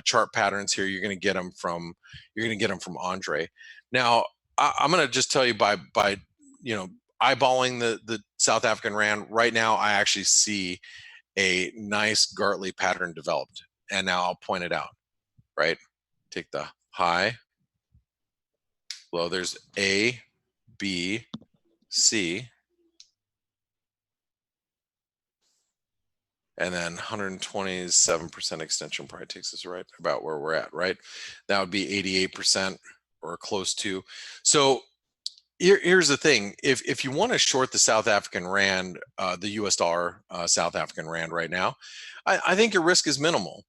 chart patterns here, you're going to get them from Andre. Now, I'm going to just tell you by eyeballing the South African rand right now, I actually see a nice Gartley pattern developed, and now I'll point it out. Right, take the high, low. There's A, B, C, and then 127% extension probably takes us right about where we're at. Right, that would be 88% or close to. So here's the thing: if you want to short the South African rand, the U.S. dollar South African rand right now, I think your risk is minimal,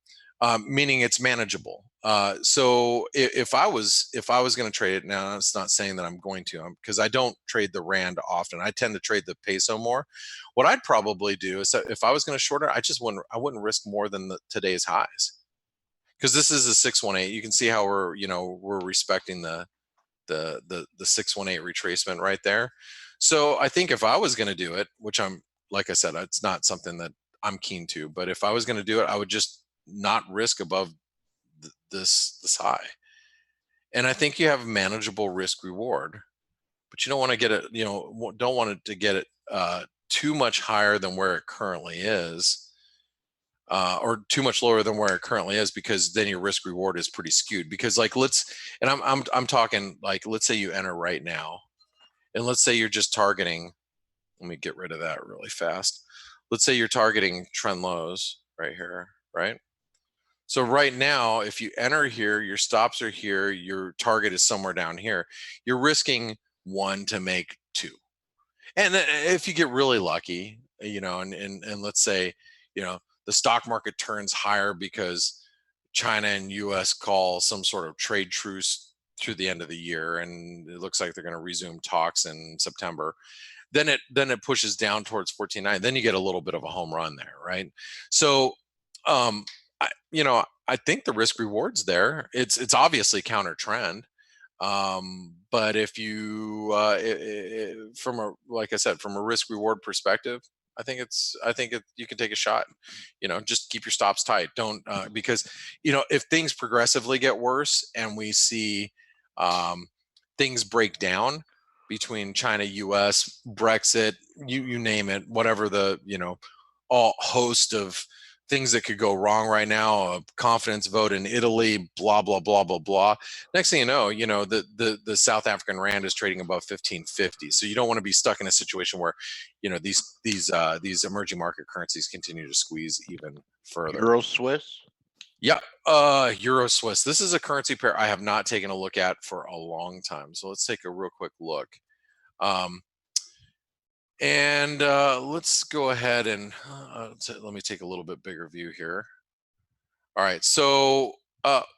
meaning it's manageable. So if I was going to trade it now, it's not saying that I'm going to, because I don't trade the rand often. I tend to trade the peso more. What I'd probably do is that if I was going to short it, I wouldn't risk more than today's highs, because this is a 618. You can see how we're respecting the 618 retracement right there. So I think if I was going to do it, which like I said, it's not something that I'm keen to, but if I was going to do it, I would just not risk above this high. And I think you have manageable risk reward, but you don't want to get it, don't want it to get it too much higher than where it currently is, or too much lower than where it currently is, because then your risk reward is pretty skewed. Because I'm talking like, let's say you enter right now, and let's say you're just targeting, let me get rid of that really fast. Let's say you're targeting trend lows right here, right? So right now, if you enter here, your stops are here, your target is somewhere down here, you're risking 1 to make 2. And if you get really lucky, and let's say, the stock market turns higher because China and US call some sort of trade truce through the end of the year, and it looks like they're going to resume talks in September, then it pushes down towards 14.9. Then you get a little bit of a home run there, right? So I think the risk reward's there. It's obviously counter trend. But if you like I said, from a risk reward perspective, I think you can take a shot. Just keep your stops tight. Don't because if things progressively get worse and we see things break down between China, US, Brexit, you name it, whatever the all host of things that could go wrong right now, a confidence vote in Italy, blah blah blah blah blah. Next thing you know, the South African rand is trading above 1550. So you don't want to be stuck in a situation where these emerging market currencies continue to squeeze even further. Euro Swiss. Yeah, Euro Swiss. This is a currency pair I have not taken a look at for a long time. So let's take a real quick look. And let's go ahead and let me take a little bit bigger view here. All right, so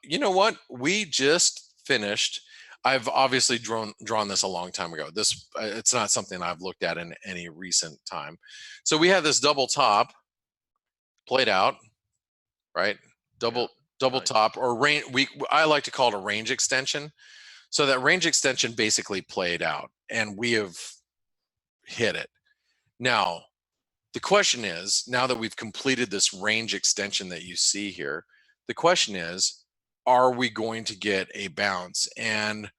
you know what? We just finished. I've obviously drawn this a long time ago. It's not something I've looked at in any recent time. So we had this double top played out, right? Double top, or range. I like to call it a range extension. So that range extension basically played out, and we have hit it. Now, the question is, now that we've completed this range extension that you see here, the question is, are we going to get a bounce? And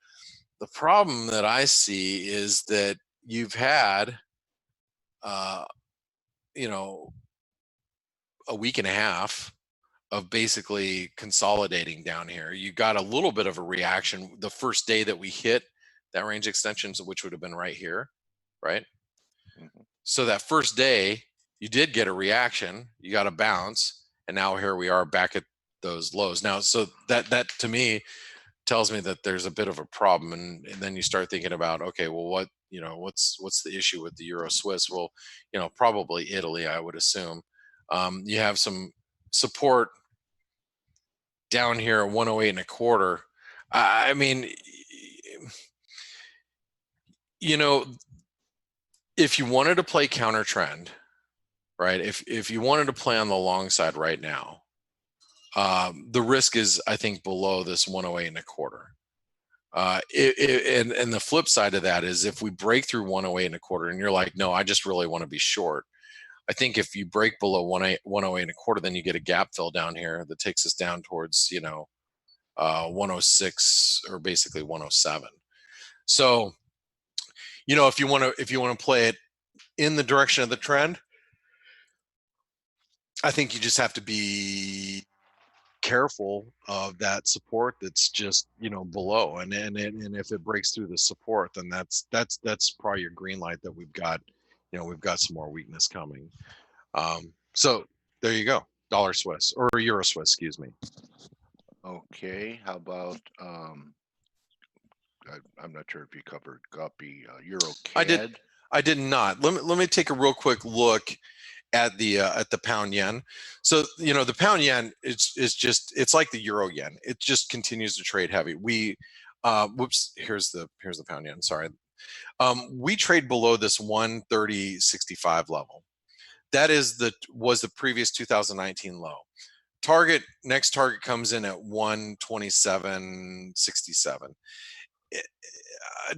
the problem that I see is that you've had, a week and a half of basically consolidating down here. You got a little bit of a reaction the first day that we hit that range extension, which would have been right here, right? Mm-hmm. So that first day, you did get a reaction, you got a bounce, and now here we are back at those lows. Now, so that to me tells me that there's a bit of a problem, and then you start thinking about, okay, well, what's the issue with the Euro Swiss? Well, probably Italy, I would assume. You have some support down here at 108.25. I mean, if you wanted to play counter trend, right? If you wanted to play on the long side right now, the risk is, I think, below this 108.25. And the flip side of that is, if we break through 108.25 and you're like, no, I just really want to be short, I think if you break below 108.25, then you get a gap fill down here that takes us down towards 106 or basically 107. So if you want to play it in the direction of the trend, I think you just have to be careful of that support that's just below, and if it breaks through the support, then that's probably your green light that we've got some more weakness coming. So there you go, dollar Swiss or Euro Swiss, excuse me. Okay, how about I'm not sure if you covered Guppy, Euro CAD. I did not. Let me take a real quick look at the pound yen. So the pound yen it's like the euro yen. It just continues to trade heavy. We whoops, here's the pound yen. Sorry. We trade below this 130.65 level. That was the previous 2019 low. Next target comes in at 127.67.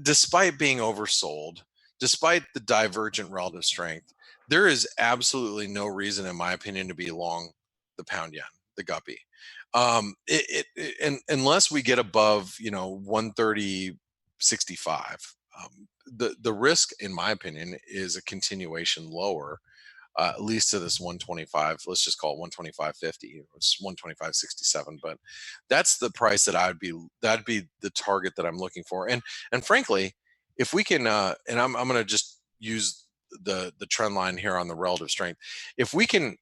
Despite being oversold, despite the divergent relative strength, there is absolutely no reason, in my opinion, to be long the pound yen, the Guppy. Unless we get above 130.65, the risk, in my opinion, is a continuation lower, at least to this 125. Let's just call it 125.50. It's 125.67, but that's the price that'd be the target that I'm looking for. And frankly, if we can, and I'm going to just use the trend line here on the relative strength. If we can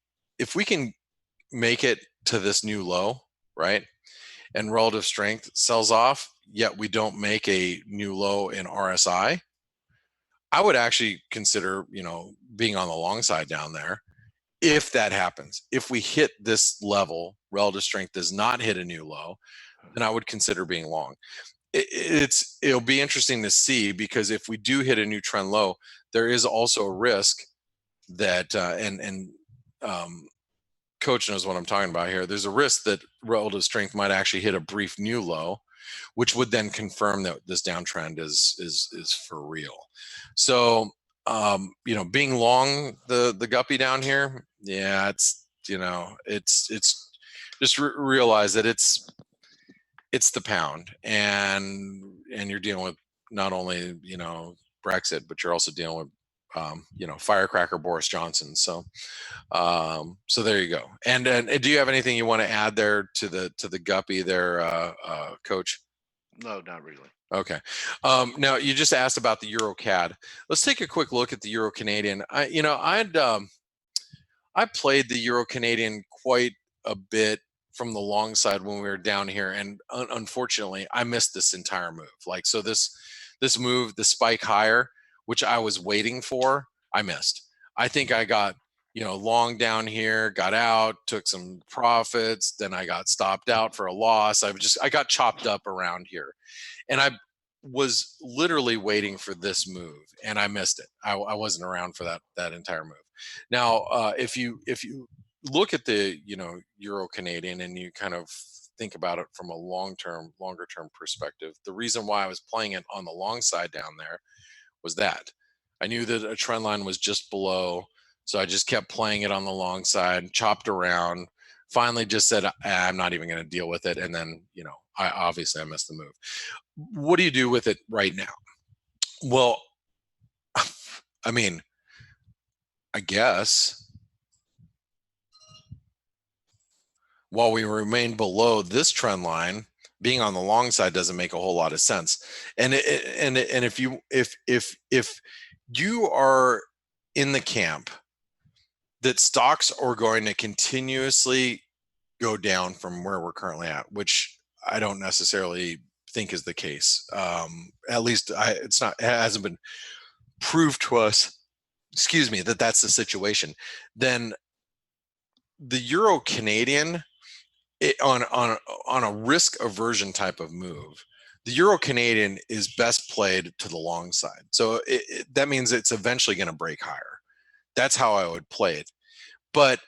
make it to this new low, right, and relative strength sells off, yet we don't make a new low in RSI, I would actually consider, being on the long side down there. If that happens, if we hit this level, relative strength does not hit a new low, then I would consider being long. It'll be interesting to see, because if we do hit a new trend low, there is also a risk that, Coach knows what I'm talking about here. There's a risk that relative strength might actually hit a brief new low, which would then confirm that this downtrend is for real. So, being long the Guppy down here, yeah, it's just realize that it's the pound, and you're dealing with not only Brexit, but you're also dealing with firecracker Boris Johnson. So so there you go. And do you have anything you want to add there to the Guppy there, Coach? No, not really. Okay. Now you just asked about the Euro CAD. Let's take a quick look at the Euro Canadian. I played the Euro Canadian quite a bit from the long side when we were down here, and unfortunately I missed this entire move. Like, so this move, the spike higher, which I was waiting for, I missed. I think I got long down here, got out, took some profits, then I got stopped out for a loss. I got chopped up around here, and I was literally waiting for this move, and I missed it. I wasn't around for that entire move. Now, if you look at the Euro Canadian and you kind of think about it from a longer term perspective, the reason why I was playing it on the long side down there was that I knew that a trend line was just below, so I just kept playing it on the long side, chopped around, finally just said, I'm not even going to deal with it, and then I missed the move. What do you do with it right now? Well, I mean, I guess while we remain below this trend line, being on the long side doesn't make a whole lot of sense. And if you are in the camp that stocks are going to continuously go down from where we're currently at, which I don't necessarily think is the case. At least it hasn't been proved to us, excuse me, that that's the situation. Then the Euro Canadian, on a risk aversion type of move, the Euro Canadian is best played to the long side. So that means it's eventually going to break higher. That's how I would play it. But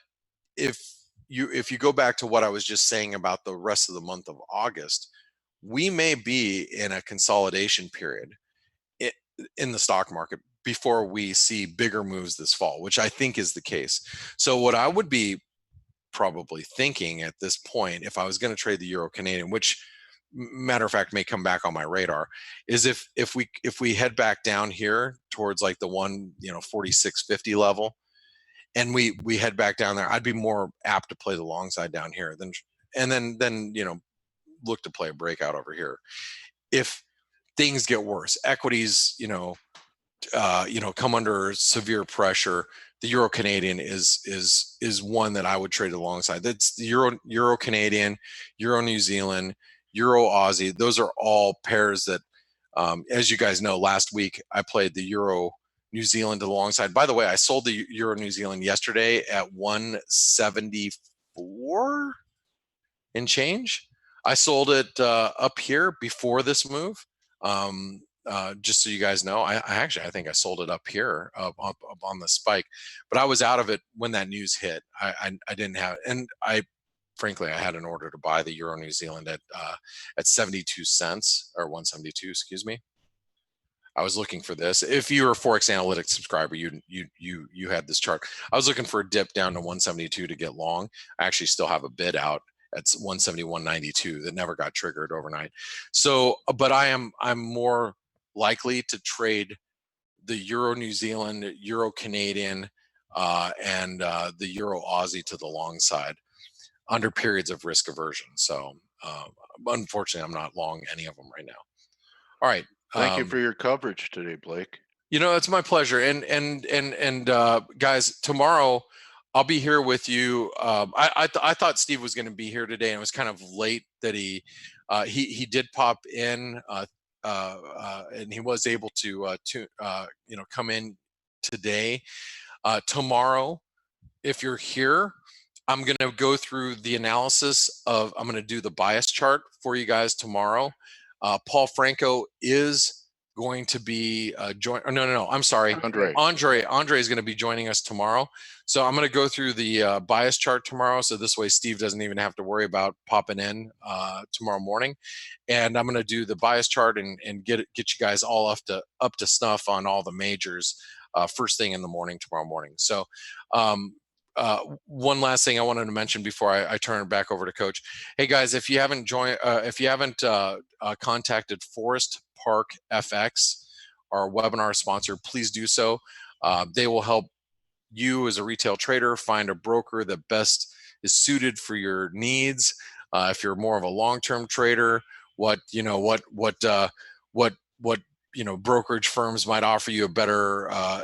if you go back to what I was just saying about the rest of the month of August, we may be in a consolidation period in the stock market before we see bigger moves this fall, which I think is the case. So what I would be probably thinking at this point, if I was going to trade the Euro Canadian, which matter of fact may come back on my radar, is if we head back down here towards like the 46.50 level, and we head back down there, I'd be more apt to play the long side down here and then look to play a breakout over here. If things get worse, equities come under severe pressure, the Euro Canadian is one that I would trade alongside. That's the Euro Canadian, Euro New Zealand, Euro Aussie. Those are all pairs that, as you guys know, last week I played the Euro New Zealand alongside. By the way, I sold the Euro New Zealand yesterday at 174 and change. I sold it up here before this move. Just so you guys know, I think I sold it up here up on the spike, but I was out of it when that news hit. I didn't have, and frankly, I had an order to buy the Euro New Zealand at 72 cents or 172, excuse me. I was looking for this. If you're a ForexAnalytix subscriber, you had this chart. I was looking for a dip down to 172 to get long. I actually still have a bid out at 171.92 that never got triggered overnight. So, but I'm more likely to trade the Euro New Zealand, Euro Canadian, and the Euro Aussie to the long side under periods of risk aversion. So unfortunately, I'm not long any of them right now. All right. Thank you for your coverage today, Blake. It's my pleasure. And guys, tomorrow I'll be here with you. I thought Steve was going to be here today, and it was kind of late that he did pop in, and he was able to come in today. Tomorrow, if you're here, I'm going to go through the analysis I'm going to do the bias chart for you guys tomorrow. Paul Franco is going to be I'm sorry. Andre is going to be joining us tomorrow. So I'm going to go through the bias chart tomorrow. So this way Steve doesn't even have to worry about popping in tomorrow morning. And I'm going to do the bias chart and get you guys all up to snuff on all the majors first thing in the morning tomorrow morning. So one last thing I wanted to mention before I turn it back over to Coach. Hey guys, if you haven't contacted Forest Park FX, our webinar sponsor, please do so. They will help you as a retail trader find a broker that best is suited for your needs. If you're more of a long-term trader, what brokerage firms might offer you a better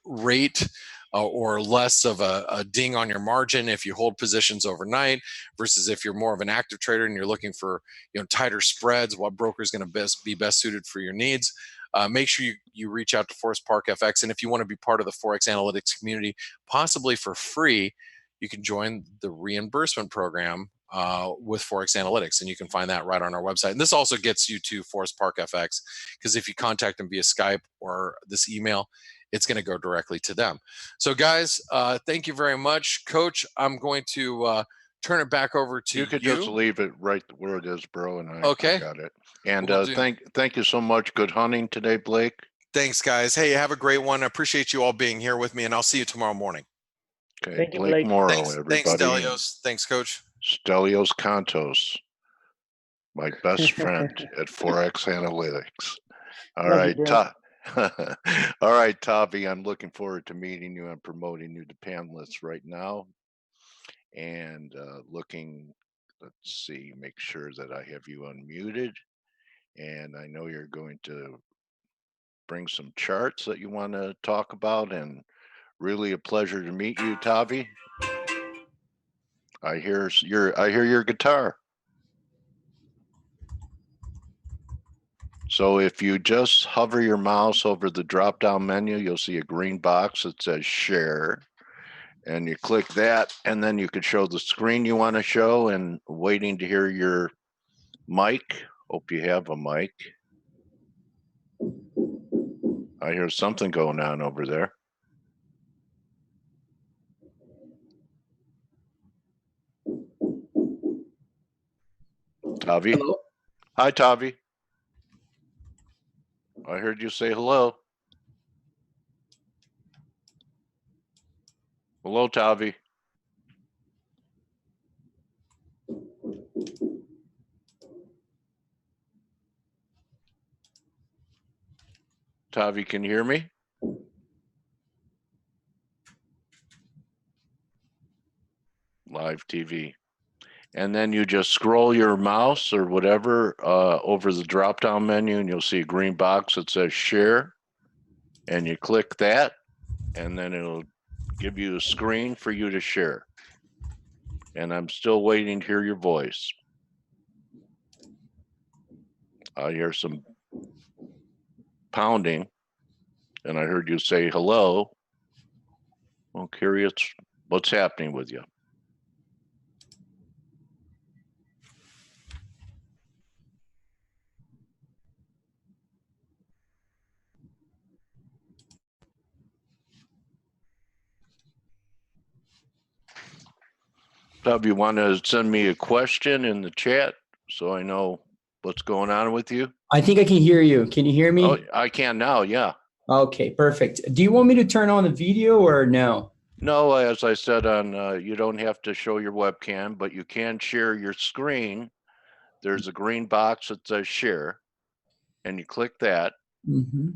rate or less of a ding on your margin if you hold positions overnight, versus if you're more of an active trader and you're looking for tighter spreads, what broker is going to be best suited for your needs. Make sure you reach out to Forest Park FX, and if you want to be part of the ForexAnalytix community, possibly for free, you can join the reimbursement program with ForexAnalytix, and you can find that right on our website. And this also gets you to Forest Park FX, because if you contact them via Skype or this email, it's going to go directly to them. So guys, thank you very much. Coach, I'm going to turn it back over to you. You could just leave it right where it is, bro, and I got it. And thank you so much. Good hunting today, Blake. Thanks, guys. Hey, have a great one. I appreciate you all being here with me, and I'll see you tomorrow morning. Okay, thank you, Blake Morrow, everybody. Thanks, Stelios. Thanks, Coach. Stelios Contos, my best friend at ForexAnalytix. All right, all right, Tavi, I'm looking forward to meeting you and promoting you to panelists right now. And let's see, make sure that I have you unmuted. And I know you're going to bring some charts that you want to talk about, and really a pleasure to meet you, Tavi. I hear your guitar. So if you just hover your mouse over the drop-down menu, you'll see a green box that says share. And you click that, and then you could show the screen you want to show, and waiting to hear your mic. Hope you have a mic. I hear something going on over there. Tavi. Hello. Hi, Tavi. I heard you say hello. Hello, Tavi. Tavi, can you hear me? Live TV. And then you just scroll your mouse or whatever over the drop-down menu, and you'll see a green box that says share. And you click that, and then it'll give you a screen for you to share. And I'm still waiting to hear your voice. I hear some pounding, and I heard you say hello. I'm curious what's happening with you. If you want to send me a question in the chat so I know what's going on with you. I think I can hear you. Can you hear me? Oh, I can now, yeah. Okay, perfect. Do you want me to turn on the video or no? No, as I said on, you don't have to show your webcam, but you can share your screen. There's a green box that says share, and you click that. Mm-hmm.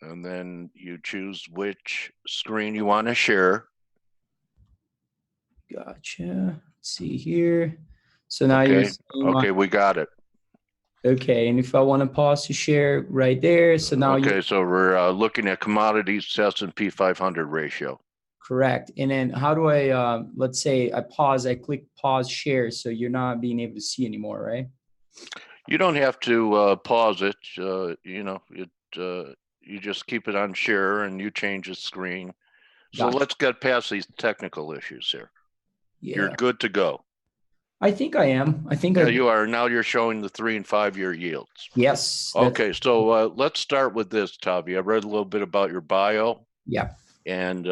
And then you choose which screen you want to share. Gotcha. Let's see here. So now Okay. you're seeing Okay, we got it. Okay, and if I want to pause to share right there, so now Okay, so we're looking at commodities to S&P 500 ratio. Correct. And then how do I, let's say I pause, I click pause share, so you're not being able to see anymore, right? You don't have to pause it. You know, you just keep it on share and you change the screen. So Gotcha. let's get past these technical issues here. Yeah. You're good to go. I think I am. I think Yeah, you are. Now you're showing the 3- and 5-year yields. Yes. Okay, so let's start with this, Tavi. I read a little bit about your bio. Yeah. And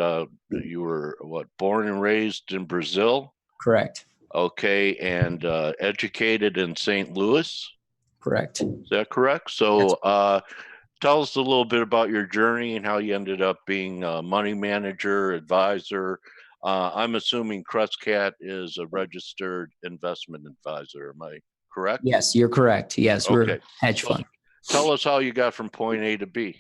you were, what, born and raised in Brazil? Correct. Okay, and educated in St. Louis? Correct. Is that correct? So tell us a little bit about your journey and how you ended up being a money manager, advisor. I'm assuming Crestcat is a registered investment advisor. Am I correct? Yes, you're correct. Yes, we're a hedge fund. Tell us how you got from point A to B.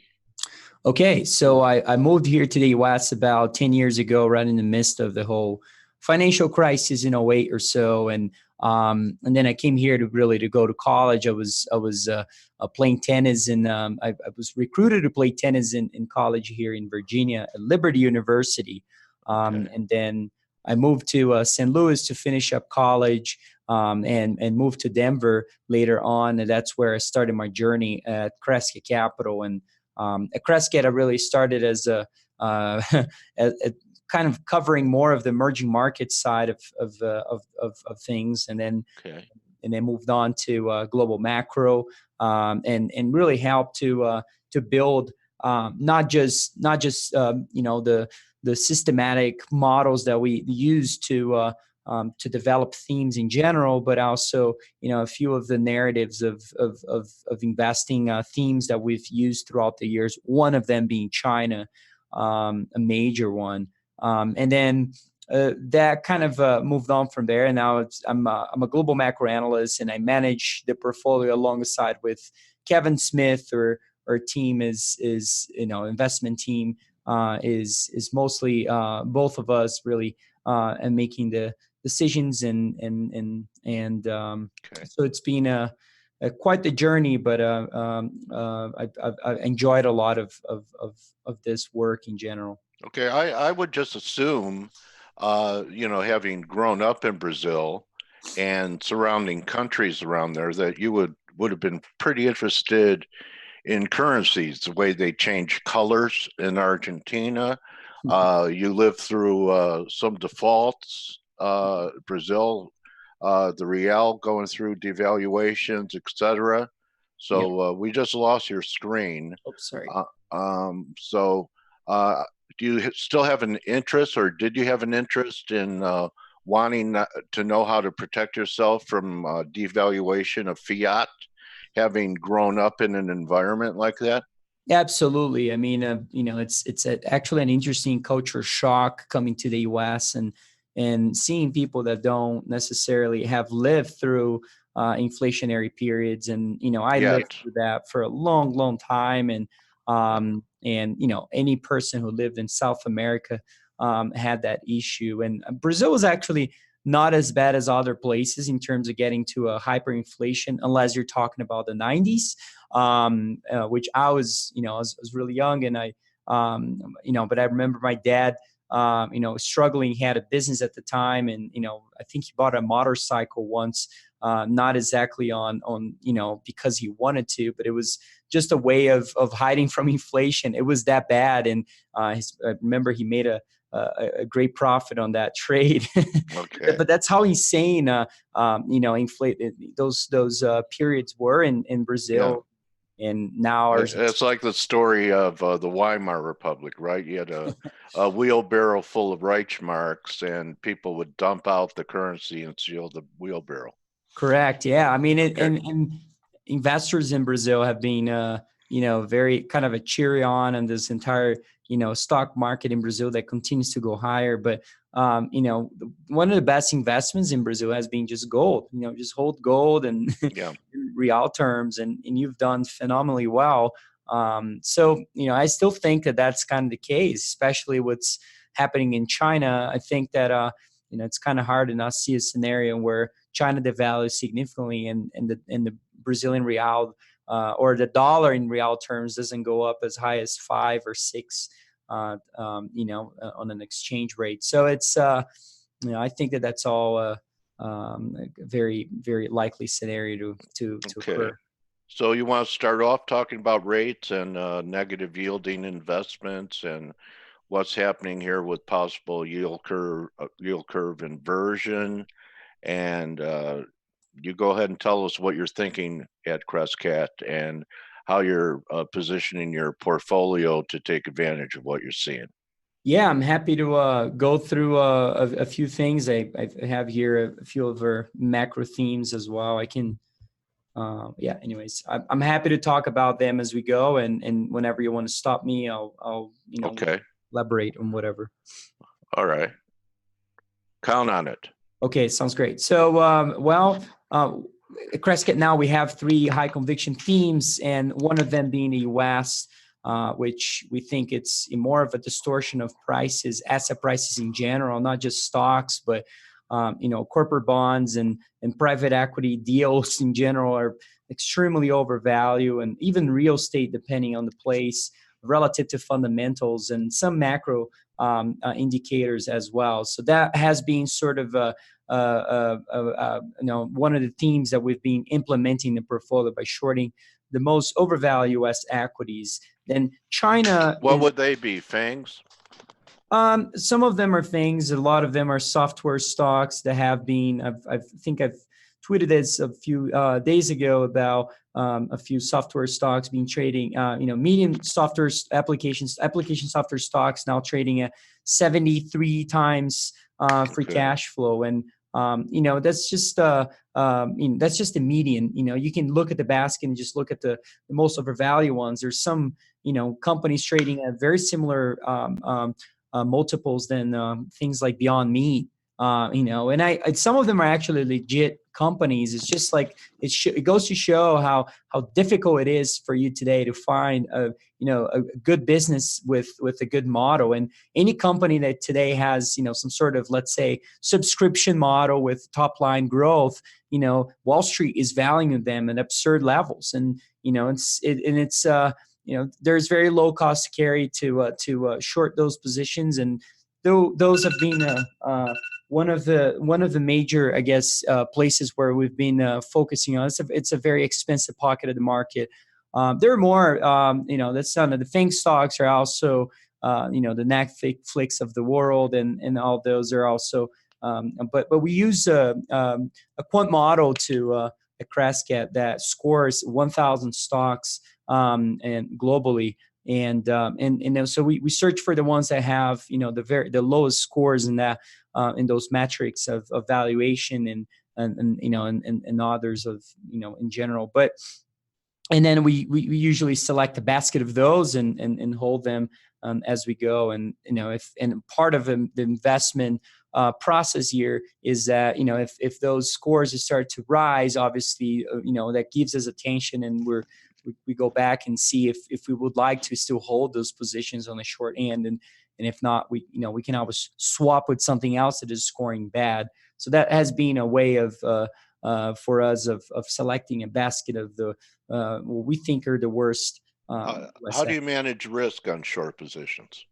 Okay, so I moved here to the U.S. about 10 years ago, right in the midst of the whole financial crisis in 08 or so, and then I came here to go to college. I was playing tennis, and I was recruited to play tennis in college here in Virginia at Liberty University, and then I moved to St. Louis to finish up college, and moved to Denver later on, and that's where I started my journey at Crestcat Capital. And at Crestcat, I really started as a kind of covering more of the emerging market side of things, and then moved on to global macro, and really helped to build not just you know, the systematic models that we use to develop themes in general, but also, you know, a few of the narratives of investing themes that we've used throughout the years. One of them being China, a major one, and then that kind of moved on from there. And now I'm a global macro analyst, and I manage the portfolio alongside with Kevin Smith. Our team is you know, investment team is mostly both of us really, and making the decisions, and so it's been quite the journey, but I've enjoyed a lot of this work in general. Okay, I would just assume having grown up in Brazil and surrounding countries around there, that you would have been pretty interested in currencies, the way they change colors in Argentina. You lived through some defaults, Brazil, the real going through devaluations, etc. So we just lost your screen. Oh, sorry. Do you still have an interest, or did you have an interest in wanting to know how to protect yourself from devaluation of fiat, having grown up in an environment like that? Absolutely. I mean, it's actually an interesting culture shock coming to the U.S. and seeing people that don't necessarily have lived through inflationary periods. And I lived through that for a long, long time. And any person who lived in South America had that issue. And Brazil was actually not as bad as other places in terms of getting to a hyperinflation, unless you're talking about the 90s, which I was, I was really young, and but I remember my dad, struggling. He had a business at the time, and I think he bought a motorcycle once, not exactly on because he wanted to, but it was just a way of hiding from inflation. It was that bad, and I remember he made a great profit on that trade. Okay. But that's how insane, inflated those periods were in Brazil. Yeah. And now it's like the story of the Weimar Republic, right? You had a wheelbarrow full of Reichsmarks, and people would dump out the currency and steal the wheelbarrow. Correct. Yeah. I mean, and investors in Brazil have been, very kind of a cherry on this entire, stock market in Brazil that continues to go higher. But, one of the best investments in Brazil has been just gold, just hold gold and in real terms. And you've done phenomenally well. So, I still think that that's kind of the case, especially what's happening in China. I think that, it's kind of hard to not see a scenario where China devalues significantly and the Brazilian real or the dollar in real terms doesn't go up as high as 5 or 6, on an exchange rate. So it's, I think that that's all a very, very likely scenario to occur. So you want to start off talking about rates and negative yielding investments and what's happening here with possible yield curve inversion, and you go ahead and tell us what you're thinking at Crescat and how you're positioning your portfolio to take advantage of what you're seeing. Yeah, I'm happy to go through a few things. I have here a few of our macro themes as well. I can, anyways, I'm happy to talk about them as we go. And whenever you want to stop me, I'll elaborate on whatever. All right. Count on it. Okay, sounds great. So, at Crescat now we have 3 high conviction themes, and one of them being the U.S., which we think it's more of a distortion of prices, asset prices in general, not just stocks, but corporate bonds and private equity deals in general are extremely overvalued, and even real estate, depending on the place, relative to fundamentals and some macro indicators as well. So that has been sort of one of the themes that we've been implementing in the portfolio by shorting the most overvalued U.S. equities. Then China. What would they be? FANGs? Some of them are FANGs. A lot of them are software stocks that have been. I think I've tweeted this a few days ago about a few software stocks being trading. Medium software application software stocks now trading at 73 times free cash flow, and that's just that's just the median. You can look at the basket and just look at the most overvalued ones. There's some companies trading at very similar multiples than things like Beyond Meat. And some of them are actually legit companies. It's just like it goes to show how difficult it is for you today to find a good business with a good model. And any company that today has some sort of, let's say, subscription model with top line growth, Wall Street is valuing them at absurd levels. And there's very low cost to carry to short those positions, and those have been one of the major, I guess, places where we've been focusing on. It's a very expensive pocket of the market. There are more, that's some of the FANG stocks are also, the Netflix of the world, and all those are also. But we use a quant model at Crescat that scores 1,000 stocks and globally. And so we search for the ones that have the lowest scores in that in those metrics of valuation and others of in general. But and then we usually select a basket of those and hold them as we go. And and part of the investment process here is that if those scores start to rise, obviously that gives us attention, and we go back and see if we would like to still hold those positions on the short end, and if not, we can always swap with something else that is scoring bad. So that has been a way of for us of selecting a basket of the what we think are the worst. How do you manage risk on short positions?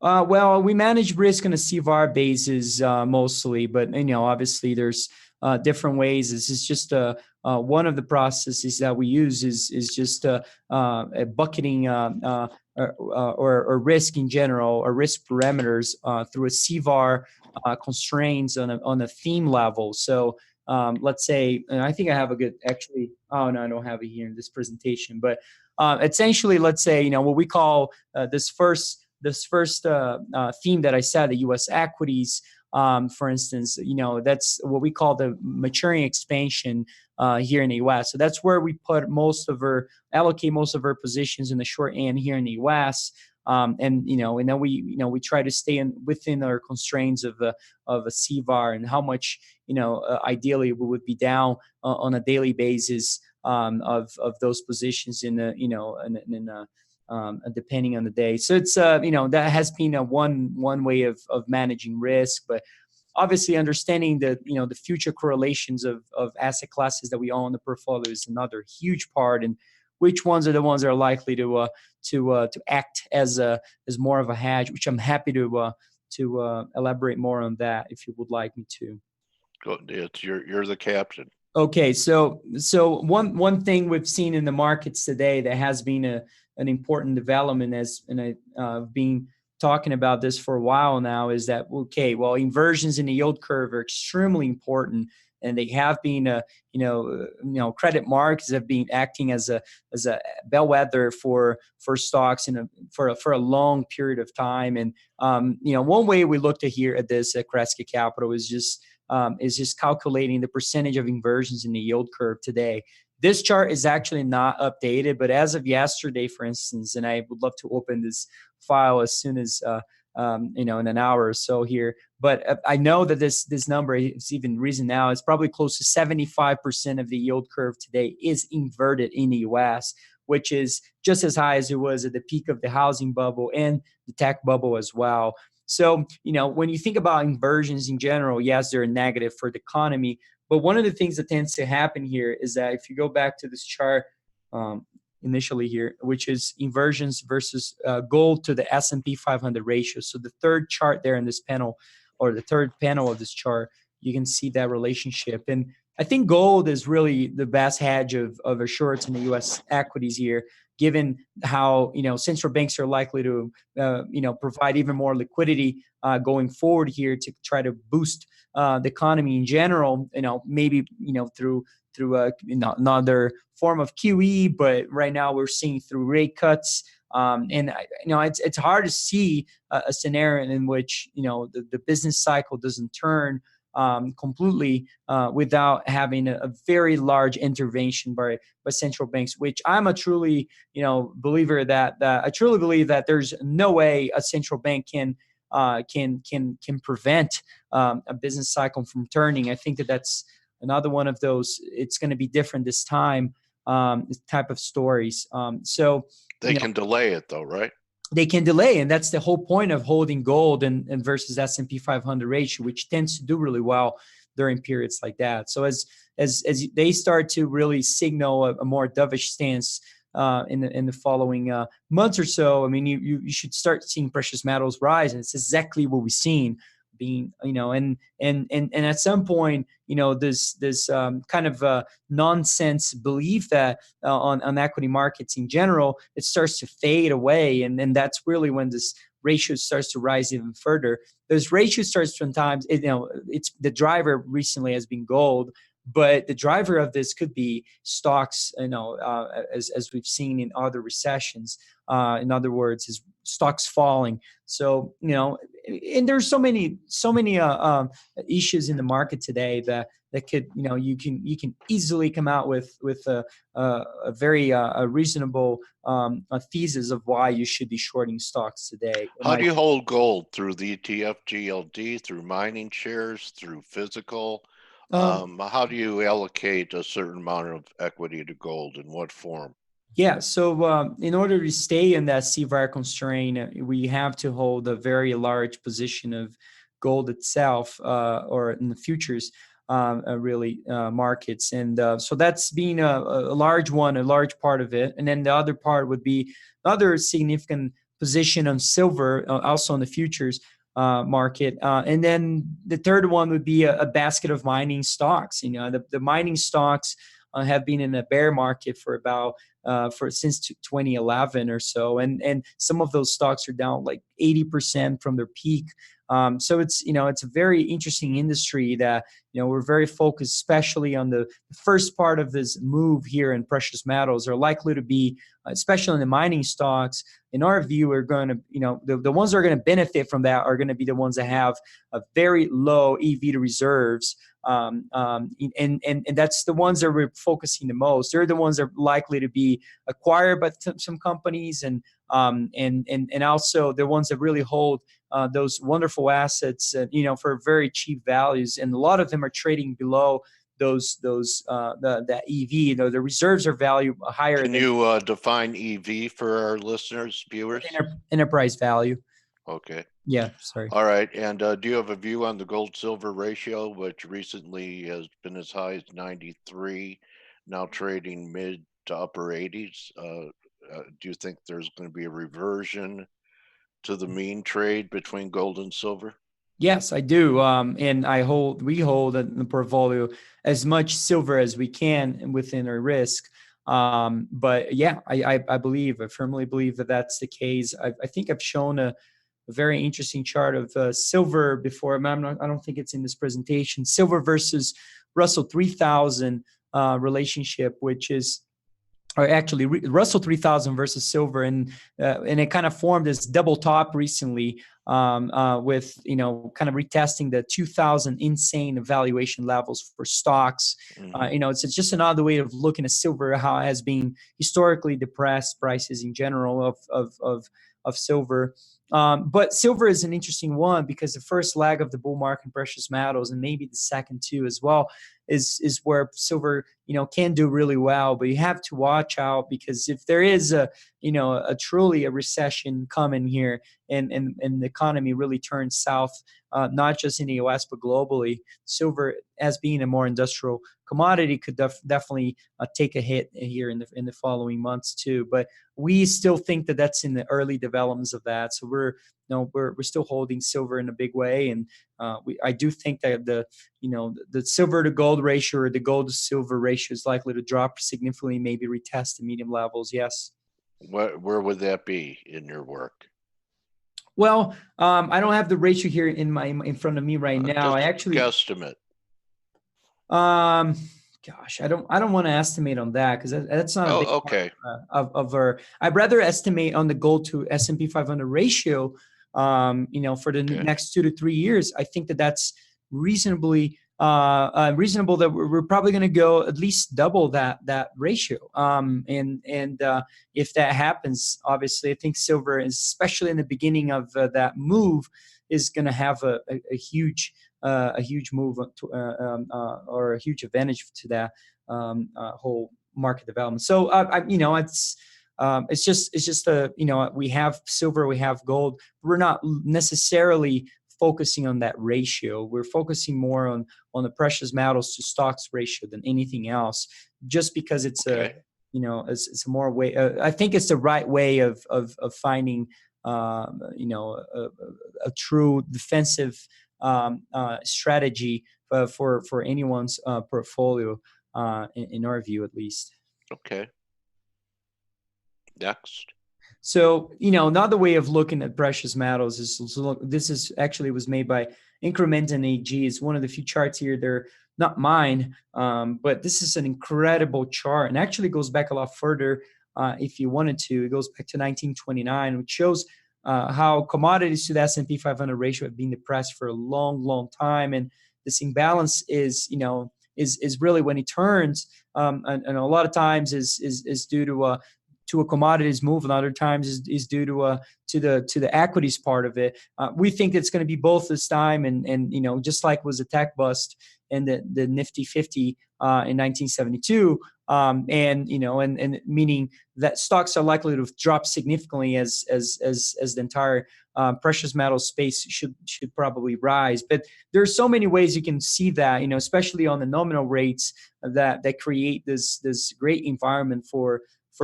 Well, we manage risk on a CVAR basis mostly, but obviously there's different ways. This is just one of the processes that we use is just a bucketing or risk in general, or risk parameters through a CVAR constraints on a theme level. So let's say, and I think I have a good, actually, oh no, I don't have it here in this presentation, but essentially, let's say, what we call this first theme that I said, the U.S. equities, for instance, that's what we call the maturing expansion here in the U.S. So that's where we put allocate most of our positions in the short end here in the U.S. And then we try to stay within our constraints of a CVAR, and how much ideally we would be down on a daily basis of those positions depending on the day. So it's that has been one way of managing risk, but obviously understanding the the future correlations of asset classes that we own in the portfolio is another huge part, and which ones are the ones that are likely to act as more of a hedge, which I'm happy to elaborate more on that if you would like me to. Go, you're the captain. Okay, so one thing we've seen in the markets today that has been an important development, and I've been talking about this for a while now, is that inversions in the yield curve are extremely important, and they have been credit markets have been acting as a bellwether for stocks for a long period of time. And one way we look at this at Crescat Capital is just calculating the percentage of inversions in the yield curve today. This chart is actually not updated, but as of yesterday, for instance, and I would love to open this file as soon as in an hour or so here. But I know that this number is even risen now. It's probably close to 75% of the yield curve today is inverted in the U.S., which is just as high as it was at the peak of the housing bubble and the tech bubble as well. So, when you think about inversions in general, yes, they're negative for the economy. But one of the things that tends to happen here is that if you go back to this chart initially here, which is inversions versus gold to the S&P 500 ratio. So the third chart there in this panel, or the third panel of this chart, you can see that relationship. And I think gold is really the best hedge of a shorts in the U.S. equities here, given how central banks are likely to provide even more liquidity going forward here to try to boost the economy in general. Maybe through another form of QE, but right now we're seeing through rate cuts. And it's hard to see a scenario in which the business cycle doesn't turn completely without having a very large intervention by central banks, which I'm a truly believer that I truly believe that there's no way a central bank can prevent a business cycle from turning. I think that's another one of those. It's going to be different this time. Type of stories. So they can delay it though, right? They can delay, and that's the whole point of holding gold and versus S&P 500 ratio, which tends to do really well during periods like that. So as they start to really signal a more dovish stance in the following months or so, I mean, you should start seeing precious metals rise, and it's exactly what we've seen. Being, and at some point, this kind of nonsense belief that on equity markets in general, it starts to fade away, and then that's really when this ratio starts to rise even further. Those ratios starts sometimes, it's the driver recently has been gold, but the driver of this could be stocks, as we've seen in other recessions. In other words, is stocks falling. So, and there's so many issues in the market today that could, you can easily come out with a very reasonable thesis of why you should be shorting stocks today. How do you hold gold? Through the ETF GLD, through mining shares, through physical? How do you allocate a certain amount of equity to gold? In what form? Yeah, so in order to stay in that CVAR constraint, we have to hold a very large position of gold itself, or in the futures, markets. And so that's been a large one, a large part of it. And then the other part would be another significant position on silver, also on the futures market. And then the third one would be a basket of mining stocks. The mining stocks have been in a bear market for about since 2011 or so, and some of those stocks are down like 80% from their peak. So it's it's a very interesting industry that we're very focused, especially on the first part of this move here in precious metals are likely to be, especially in the mining stocks. In our view, are going to the ones that are going to benefit from that are going to be the ones that have a very low EV to reserves. And that's the ones that we're focusing the most. They're the ones that are likely to be acquired by some companies, and also the ones that really hold those wonderful assets, for very cheap values. And a lot of them are trading below the EV. The reserves are valued higher. Can you define EV for our listeners, viewers? Enterprise value. Okay. Yeah, sorry. All right. And do you have a view on the gold-silver ratio, which recently has been as high as 93, now trading mid to upper 80s? Do you think there's going to be a reversion to the mean trade between gold and silver? Yes, I do. And we hold in the portfolio as much silver as we can within our risk. But yeah, I firmly believe that that's the case. I think I've shown a very interesting chart of silver before. I don't think it's in this presentation. Silver versus Russell 3000 relationship, which is, or actually Russell 3000 versus silver, and it kind of formed this double top recently, with kind of retesting the 2000 insane valuation levels for stocks. Mm-hmm. It's just another way of looking at silver, how it has been historically depressed prices in general of silver. But silver is an interesting one because the first leg of the bull market in precious metals, and maybe the second too as well, is where silver can do really well. But you have to watch out, because if there is a truly a recession coming here, and the economy really turns south, not just in the US but globally, silver, as being a more industrial commodity, could definitely take a hit here in the following months too. But we still think that that's in the early developments of that. So we're still holding silver in a big way, and I do think that the silver to gold ratio, or the gold to silver ratio, is likely to drop significantly, maybe retest the medium levels. Yes. Where would that be in your work? Well, I don't have the ratio here in front of me right now. I actually guesstimate. Gosh, I don't want to estimate on that, because that's not a big okay. part of our. I'd rather estimate on the gold to S&P 500 ratio. For the next 2 to 3 years, I think that's reasonably reasonable. That we're probably going to go at least double that ratio. And if that happens, obviously, I think silver, especially in the beginning of that move, is going to have a huge move or a huge advantage to that whole market development. So it's just we have silver, we have gold. We're not necessarily focusing on that ratio. We're focusing more on the precious metals to stocks ratio than anything else, just because it's it's a more way. I think it's the right way of finding a true defensive strategy for anyone's portfolio, in our view, at least. Okay. Next. So, another way of looking at precious metals is, this is actually was made by Increment and AG. It's one of the few charts here. They're not mine, but this is an incredible chart, and actually goes back a lot further. If you wanted to, it goes back to 1929, which shows how commodities to the S&P 500 ratio have been depressed for a long, long time, and this imbalance is really when it turns, and a lot of times is due to a commodities move, and other times is due to the equities part of it. We think it's going to be both this time, and just like was a tech bust and the Nifty 50 in 1972, and meaning that stocks are likely to drop significantly as the entire precious metal space should probably rise. But there are so many ways you can see that, especially on the nominal rates that create this great environment for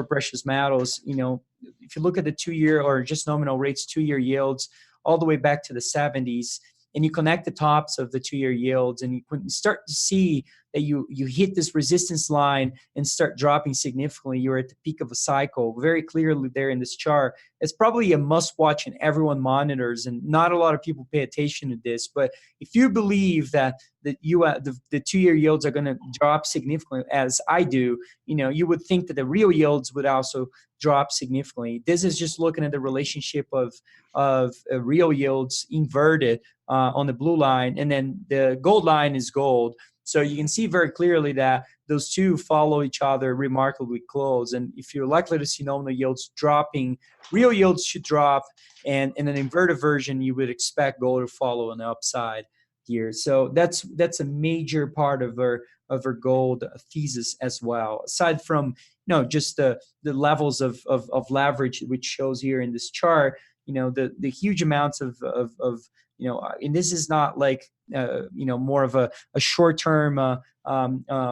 precious metals. If you look at the 2-year or just nominal rates, 2-year yields all the way back to the 70s, and you connect the tops of the 2-year yields, and you start to see that you hit this resistance line and start dropping significantly, you're at the peak of a cycle. Very clearly there in this chart. It's probably a must watch, and everyone monitors, and not a lot of people pay attention to this. But if you believe that the 2-year yields are going to drop significantly, as I do, you would think that the real yields would also drop significantly. This is just looking at the relationship of real yields inverted on the blue line, and then the gold line is gold. So you can see very clearly that those two follow each other remarkably close. And if you're likely to see nominal yields dropping, real yields should drop. And in an inverted version, you would expect gold to follow on the upside here. So that's a major part of our gold thesis as well. Aside from just the levels of leverage, which shows here in this chart, the huge amounts of and this is not like more of a short-term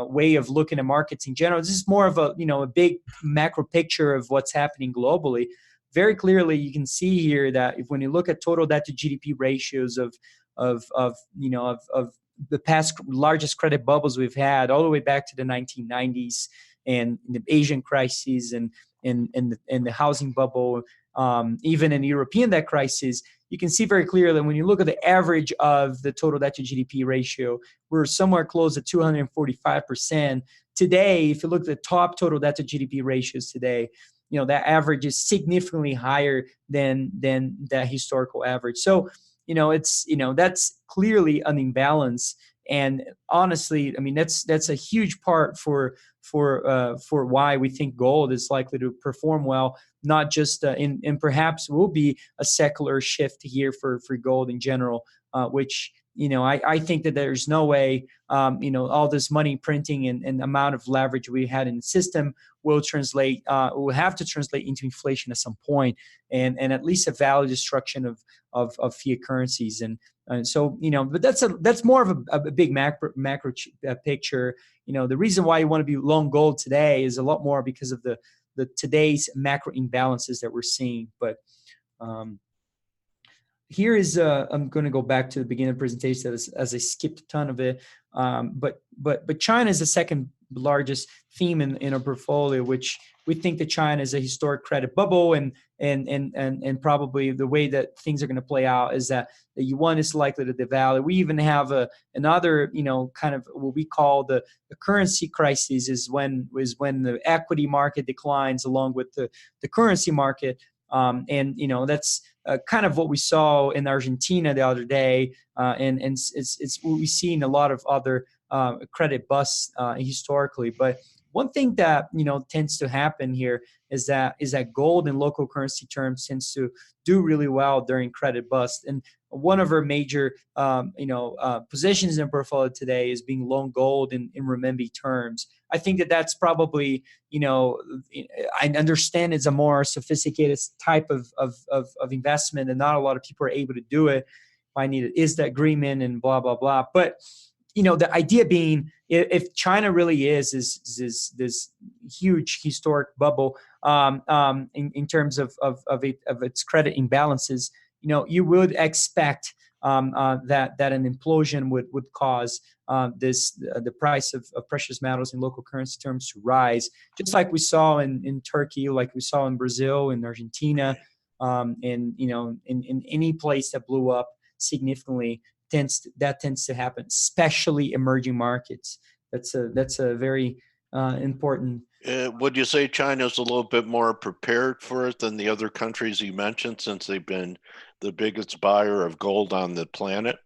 way of looking at markets in general. This is more of a big macro picture of what's happening globally. Very clearly, you can see here that when you look at total debt to GDP ratios of the past largest credit bubbles we've had, all the way back to the 1990s and the Asian crises and the housing bubble, even in the European debt crisis, you can see very clearly that when you look at the average of the total debt to GDP ratio, we're somewhere close to 245%. Today, if you look at the top total debt to GDP ratios today, that average is significantly higher than that historical average. So, that's clearly an imbalance. And honestly, I mean, that's a huge part for why we think gold is likely to perform well, not just and perhaps will be a secular shift here for gold in general, which I think that there's no way all this money printing and amount of leverage we had in the system will have to translate into inflation at some point, and at least a value destruction of fiat currencies. And so, but that's more of a big macro picture. The reason why you want to be long gold today is a lot more because of the today's macro imbalances that we're seeing. But here is I'm going to go back to the beginning of the presentation as I skipped a ton of it. But China is the second largest theme in our portfolio, which we think that China is a historic credit bubble, and probably the way that things are going to play out is that the yuan is likely to devalue. We even have another kind of what we call the currency crisis, is when the equity market declines along with the currency market. That's kind of what we saw in Argentina the other day, and it's what we see in a lot of other credit busts historically. But one thing that tends to happen here is that gold in local currency terms tends to do really well during credit bust. And one of our major positions in our portfolio today is being long gold in renminbi terms. I think that that's probably I understand it's a more sophisticated type of investment, and not a lot of people are able to do it. I need is the agreement and blah blah blah. But the idea being, if China really is this huge historic bubble in terms of its credit imbalances, you would expect that an implosion would cause the price of precious metals in local currency terms to rise, just like we saw in Turkey, like we saw in Brazil, in Argentina, and in any place that blew up significantly. Tends to happen, especially emerging markets. That's a very important. Would you say China's a little bit more prepared for it than the other countries you mentioned, since they've been the biggest buyer of gold on the planet?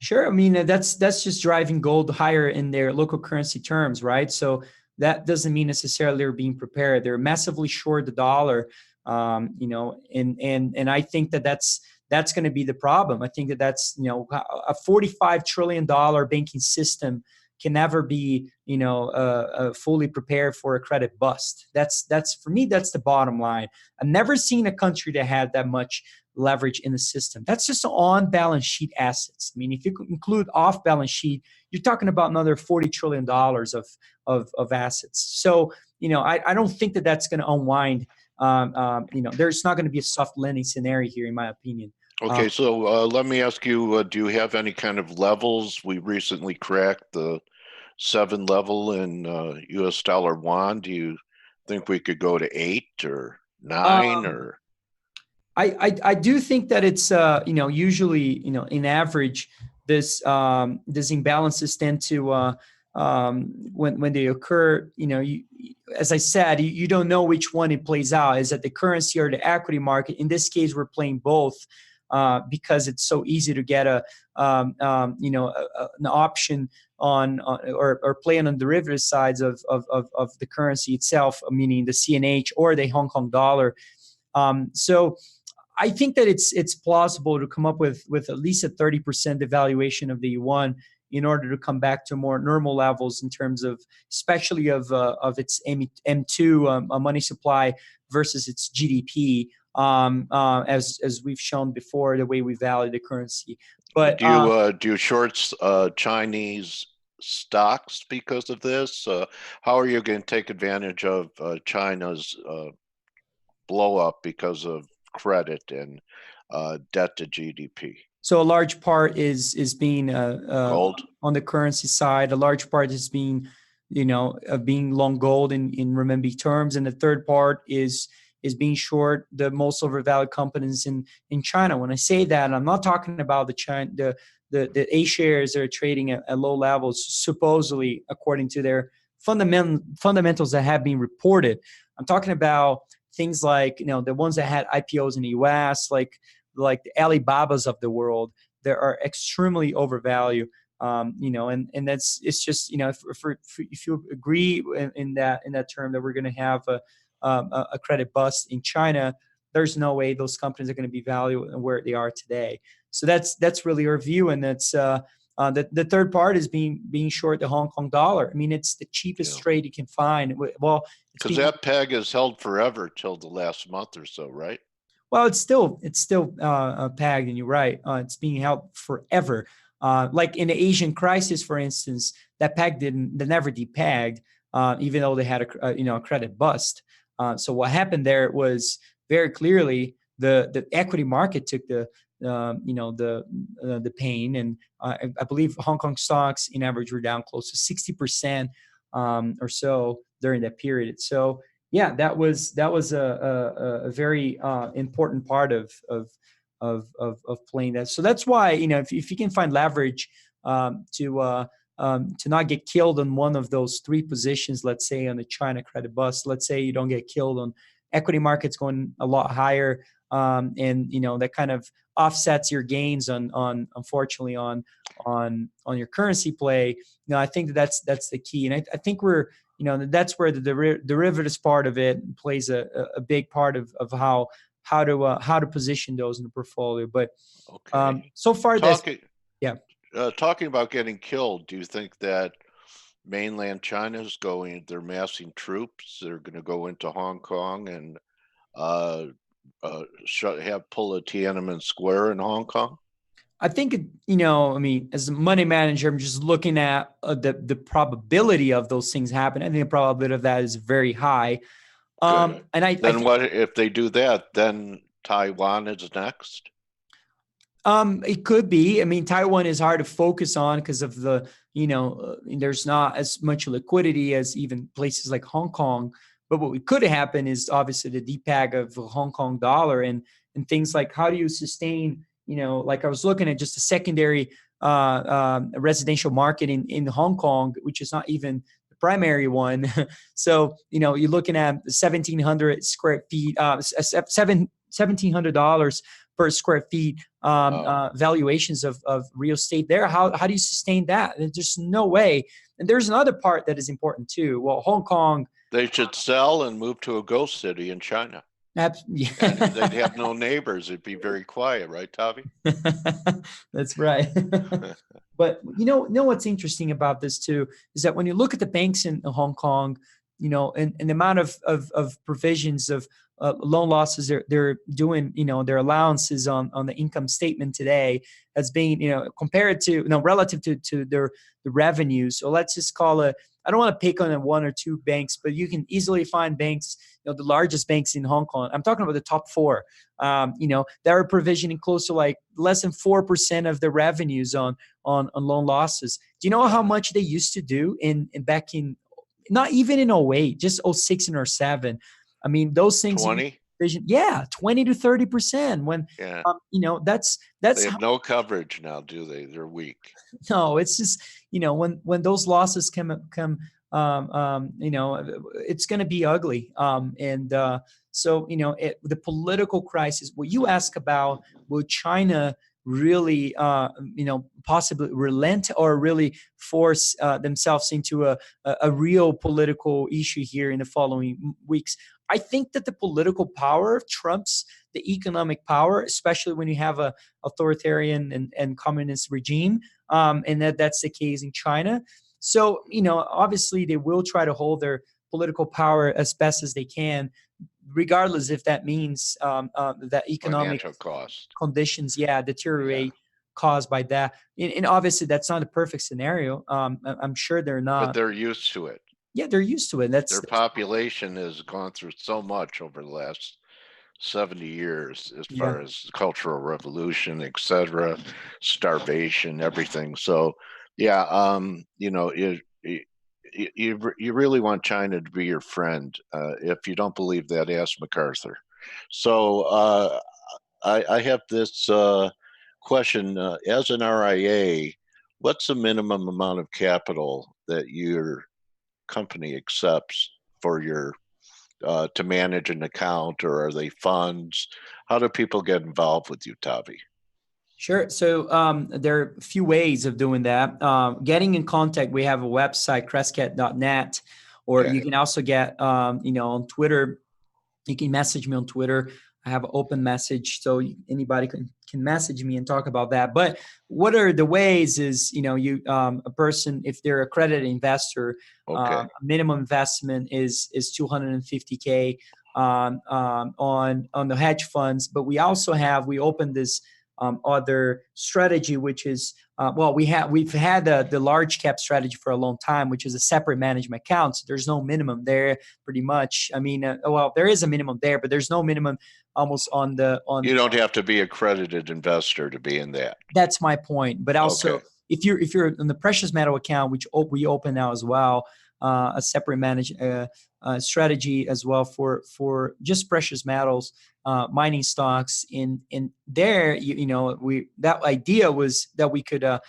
Sure. I mean, that's just driving gold higher in their local currency terms, right? So that doesn't mean necessarily they're being prepared. They're massively short the dollar, and I think that's going to be the problem. I think that's a $45 trillion banking system can never be fully prepared for a credit bust. That's for me, that's the bottom line. I've never seen a country that had that much leverage in the system. That's just on balance sheet assets. I mean, if you include off balance sheet, you're talking about another $40 trillion of assets. So I don't think that's going to unwind. There's not going to be a soft landing scenario here, in my opinion. Okay, so let me ask you, do you have any kind of levels? We recently cracked the 7 level in US dollar won. Do you think we could go to 8 or 9 or? I do think that it's usually in average this imbalances tend to when they occur, as I said, you don't know which one it plays out. Is it the currency or the equity market? In this case, we're playing both because it's so easy to get an option on or play on the derivative sides of the currency itself, meaning the CNH or the Hong Kong dollar. So I think that it's plausible to come up with at least a 30% devaluation of the yuan in order to come back to more normal levels in terms of, especially of its M2 money supply versus its GDP, as we've shown before, the way we value the currency. But do you short Chinese stocks because of this? How are you going to take advantage of China's blow up because of credit and debt to GDP? So a large part is being gold on the currency side. A large part is being being long gold in renminbi terms, and the third part is being short the most overvalued companies in China. When I say that, I'm not talking about the A shares that are trading at low levels, supposedly according to their fundamentals that have been reported. I'm talking about things like the ones that had IPOs in the US, like the Alibabas of the world, that are extremely overvalued. And it's just if you agree in that term that we're going to have a credit bust in China, there's no way those companies are going to be valued where they are today. So that's really our view, and that's the third part is being short the Hong Kong dollar. I mean, it's the cheapest trade you can find. Well, because that peg is held forever till the last month or so, right? Well, it's still pegged, and you're right. It's being held forever. Like in the Asian crisis, for instance, that peg never depegged, even though they had a credit bust. So what happened there was very clearly the equity market took the pain, and I believe Hong Kong stocks in average were down close to 60% or so during that period. So yeah, that was a very important part of playing that. So that's why if you can find leverage to not get killed on one of those 3 positions, let's say on the China credit bust, let's say you don't get killed on equity markets going a lot higher, and that kind of offsets your gains on unfortunately on your currency play. I think that's the key, and I think we're that's where the derivatives part of it plays a big part of how to position those in the portfolio. But so far talking about getting killed, do you think that mainland China is they're massing troops, they're going to go into Hong Kong and pull a Tiananmen Square in Hong Kong? I think, you know, I mean, as a money manager, I'm just looking at the probability of those things happen. I think the probability of that is very high. And then what if they do that? Then Taiwan is next. It could be. I mean, Taiwan is hard to focus on because of the, you know, there's not as much liquidity as even places like Hong Kong. But what could happen is obviously the depeg of the Hong Kong dollar and things like how do you sustain, you know, like I was looking at just a secondary residential market in Hong Kong, which is not even the primary one. So, you know, you're looking at 1,700 square feet, $1,700 per square feet valuations of real estate there. How do you sustain that? There's no way. And there's another part that is important too. Well, Hong Kong. They should sell and move to a ghost city in China. Yeah. And they'd have no neighbors. It'd be very quiet, right, Tavi? That's right. But you know what's interesting about this too is that when you look at the banks in Hong Kong, you know, and the amount of provisions of loan losses they're doing, you know, their allowances on the income statement today as being, you know, compared to, you know, relative to the revenue. So let's just call it, I don't want to pick on one or two banks, but you can easily find banks, you know, the largest banks in Hong Kong. I'm talking about the top four, you know, that are provisioning close to like less than 4% of the revenues on loan losses. Do you know how much they used to do in back in, not even in 08, just 06 and 07? I mean, those things. 20? Yeah, 20 to 30%. When, you know, that's they have no coverage now, do they? They're weak. No, it's just, you know, when those losses come, you know, it's going to be ugly. So, you know, the political crisis. What you ask about, will China really, you know, possibly relent or really force themselves into a real political issue here in the following weeks? I think that the political power trumps the economic power, especially when you have a authoritarian and communist regime, and that's the case in China. So, you know, obviously they will try to hold their political power as best as they can, regardless if that means that economic conditions, deteriorate caused by that. And obviously that's not a perfect scenario. I'm sure they're not. But they're used to it. Yeah, they're used to it. Their population has gone through so much over the last 70 years as far as the Cultural Revolution, etc., starvation, everything. So, yeah, you know, you really want China to be your friend. If you don't believe that, ask MacArthur. So I have this question. As an RIA, what's the minimum amount of capital that your company accepts for your to manage an account, or are they funds? How do people get involved with you, Tavi? Sure. So there are a few ways of doing that. Getting in contact, we have a website, crescat.net, or you can also get, you know, on Twitter. You can message me on Twitter. I have an open message, so anybody can message me and talk about that. But what are the ways is, you know, you a person, if they're a accredited investor, minimum investment is $250K on the hedge funds. But we also we opened this other strategy, which is we've had the large cap strategy for a long time, which is a separate management account. So there's no minimum there, pretty much. I mean, there is a minimum there, but there's no minimum almost on. You don't have to be accredited investor to be in that. That's my point. But also, if you're in the precious metal account, which we open now as well, a separate managed strategy as well for just precious metals, mining stocks. In there, you know, that idea was that we could at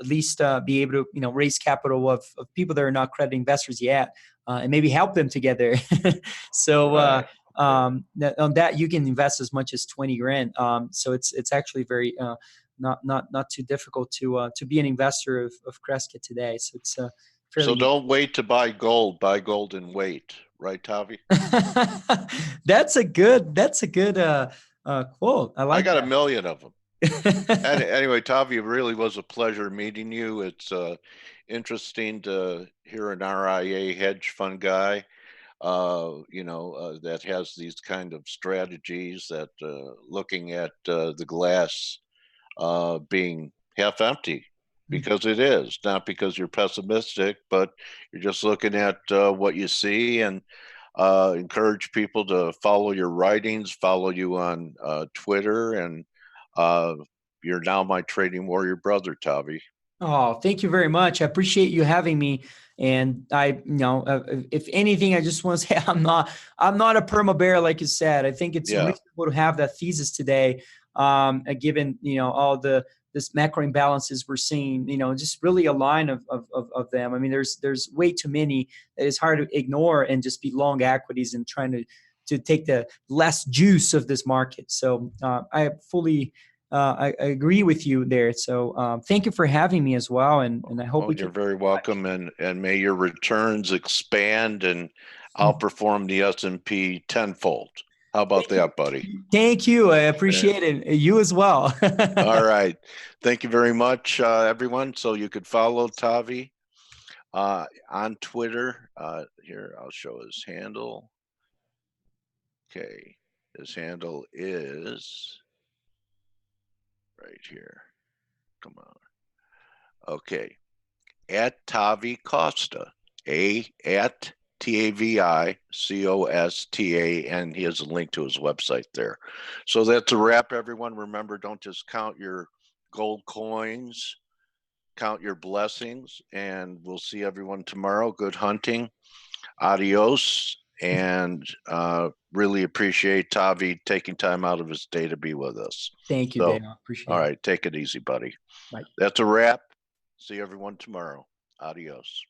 least be able to, you know, raise capital of people that are not accredited investors yet, and maybe help them to get there. So on that you can invest as much as 20 grand. So it's actually very not too difficult to be an investor of Crescat today. So it's so don't wait to buy gold. Buy gold and wait, right, Tavi? That's a good quote. I got that. 1 million of them. Anyway, Tavi, it really was a pleasure meeting you. It's interesting to hear an RIA hedge fund guy, you know, that has these kind of strategies that looking at the glass being half empty, because it is, not because you're pessimistic, but you're just looking at what you see, and encourage people to follow your writings, follow you on Twitter, and you're now my trading warrior brother, Tavi. Oh, thank you very much. I appreciate you having me. And if anything, I just want to say I'm not a perma bear, like you said. I think it's reasonable to have that thesis today, given all this macro imbalances we're seeing. Just really a line of them. I mean, there's way too many that it's hard to ignore and just be long equities and trying to take the less juice of this market. So I fully. I agree with you there. So thank you for having me as well. And I hope you're very welcome. And may your returns expand and outperform the S&P tenfold. How about that, buddy? Thank you. I appreciate it. You as well. All right. Thank you very much, everyone. So you could follow Tavi on Twitter. Here, I'll show his handle. Okay. His handle is right here. Come on. Okay. At Tavi Costa. at TAVI COSTA, and he has a link to his website there. So that's a wrap, everyone. Remember, don't just count your gold coins, count your blessings, and we'll see everyone tomorrow. Good hunting. Adios. And really appreciate Tavi taking time out of his day to be with us. Thank you, Dana. Appreciate it. All right, take it easy, buddy. Bye. That's a wrap. See everyone tomorrow. Adios.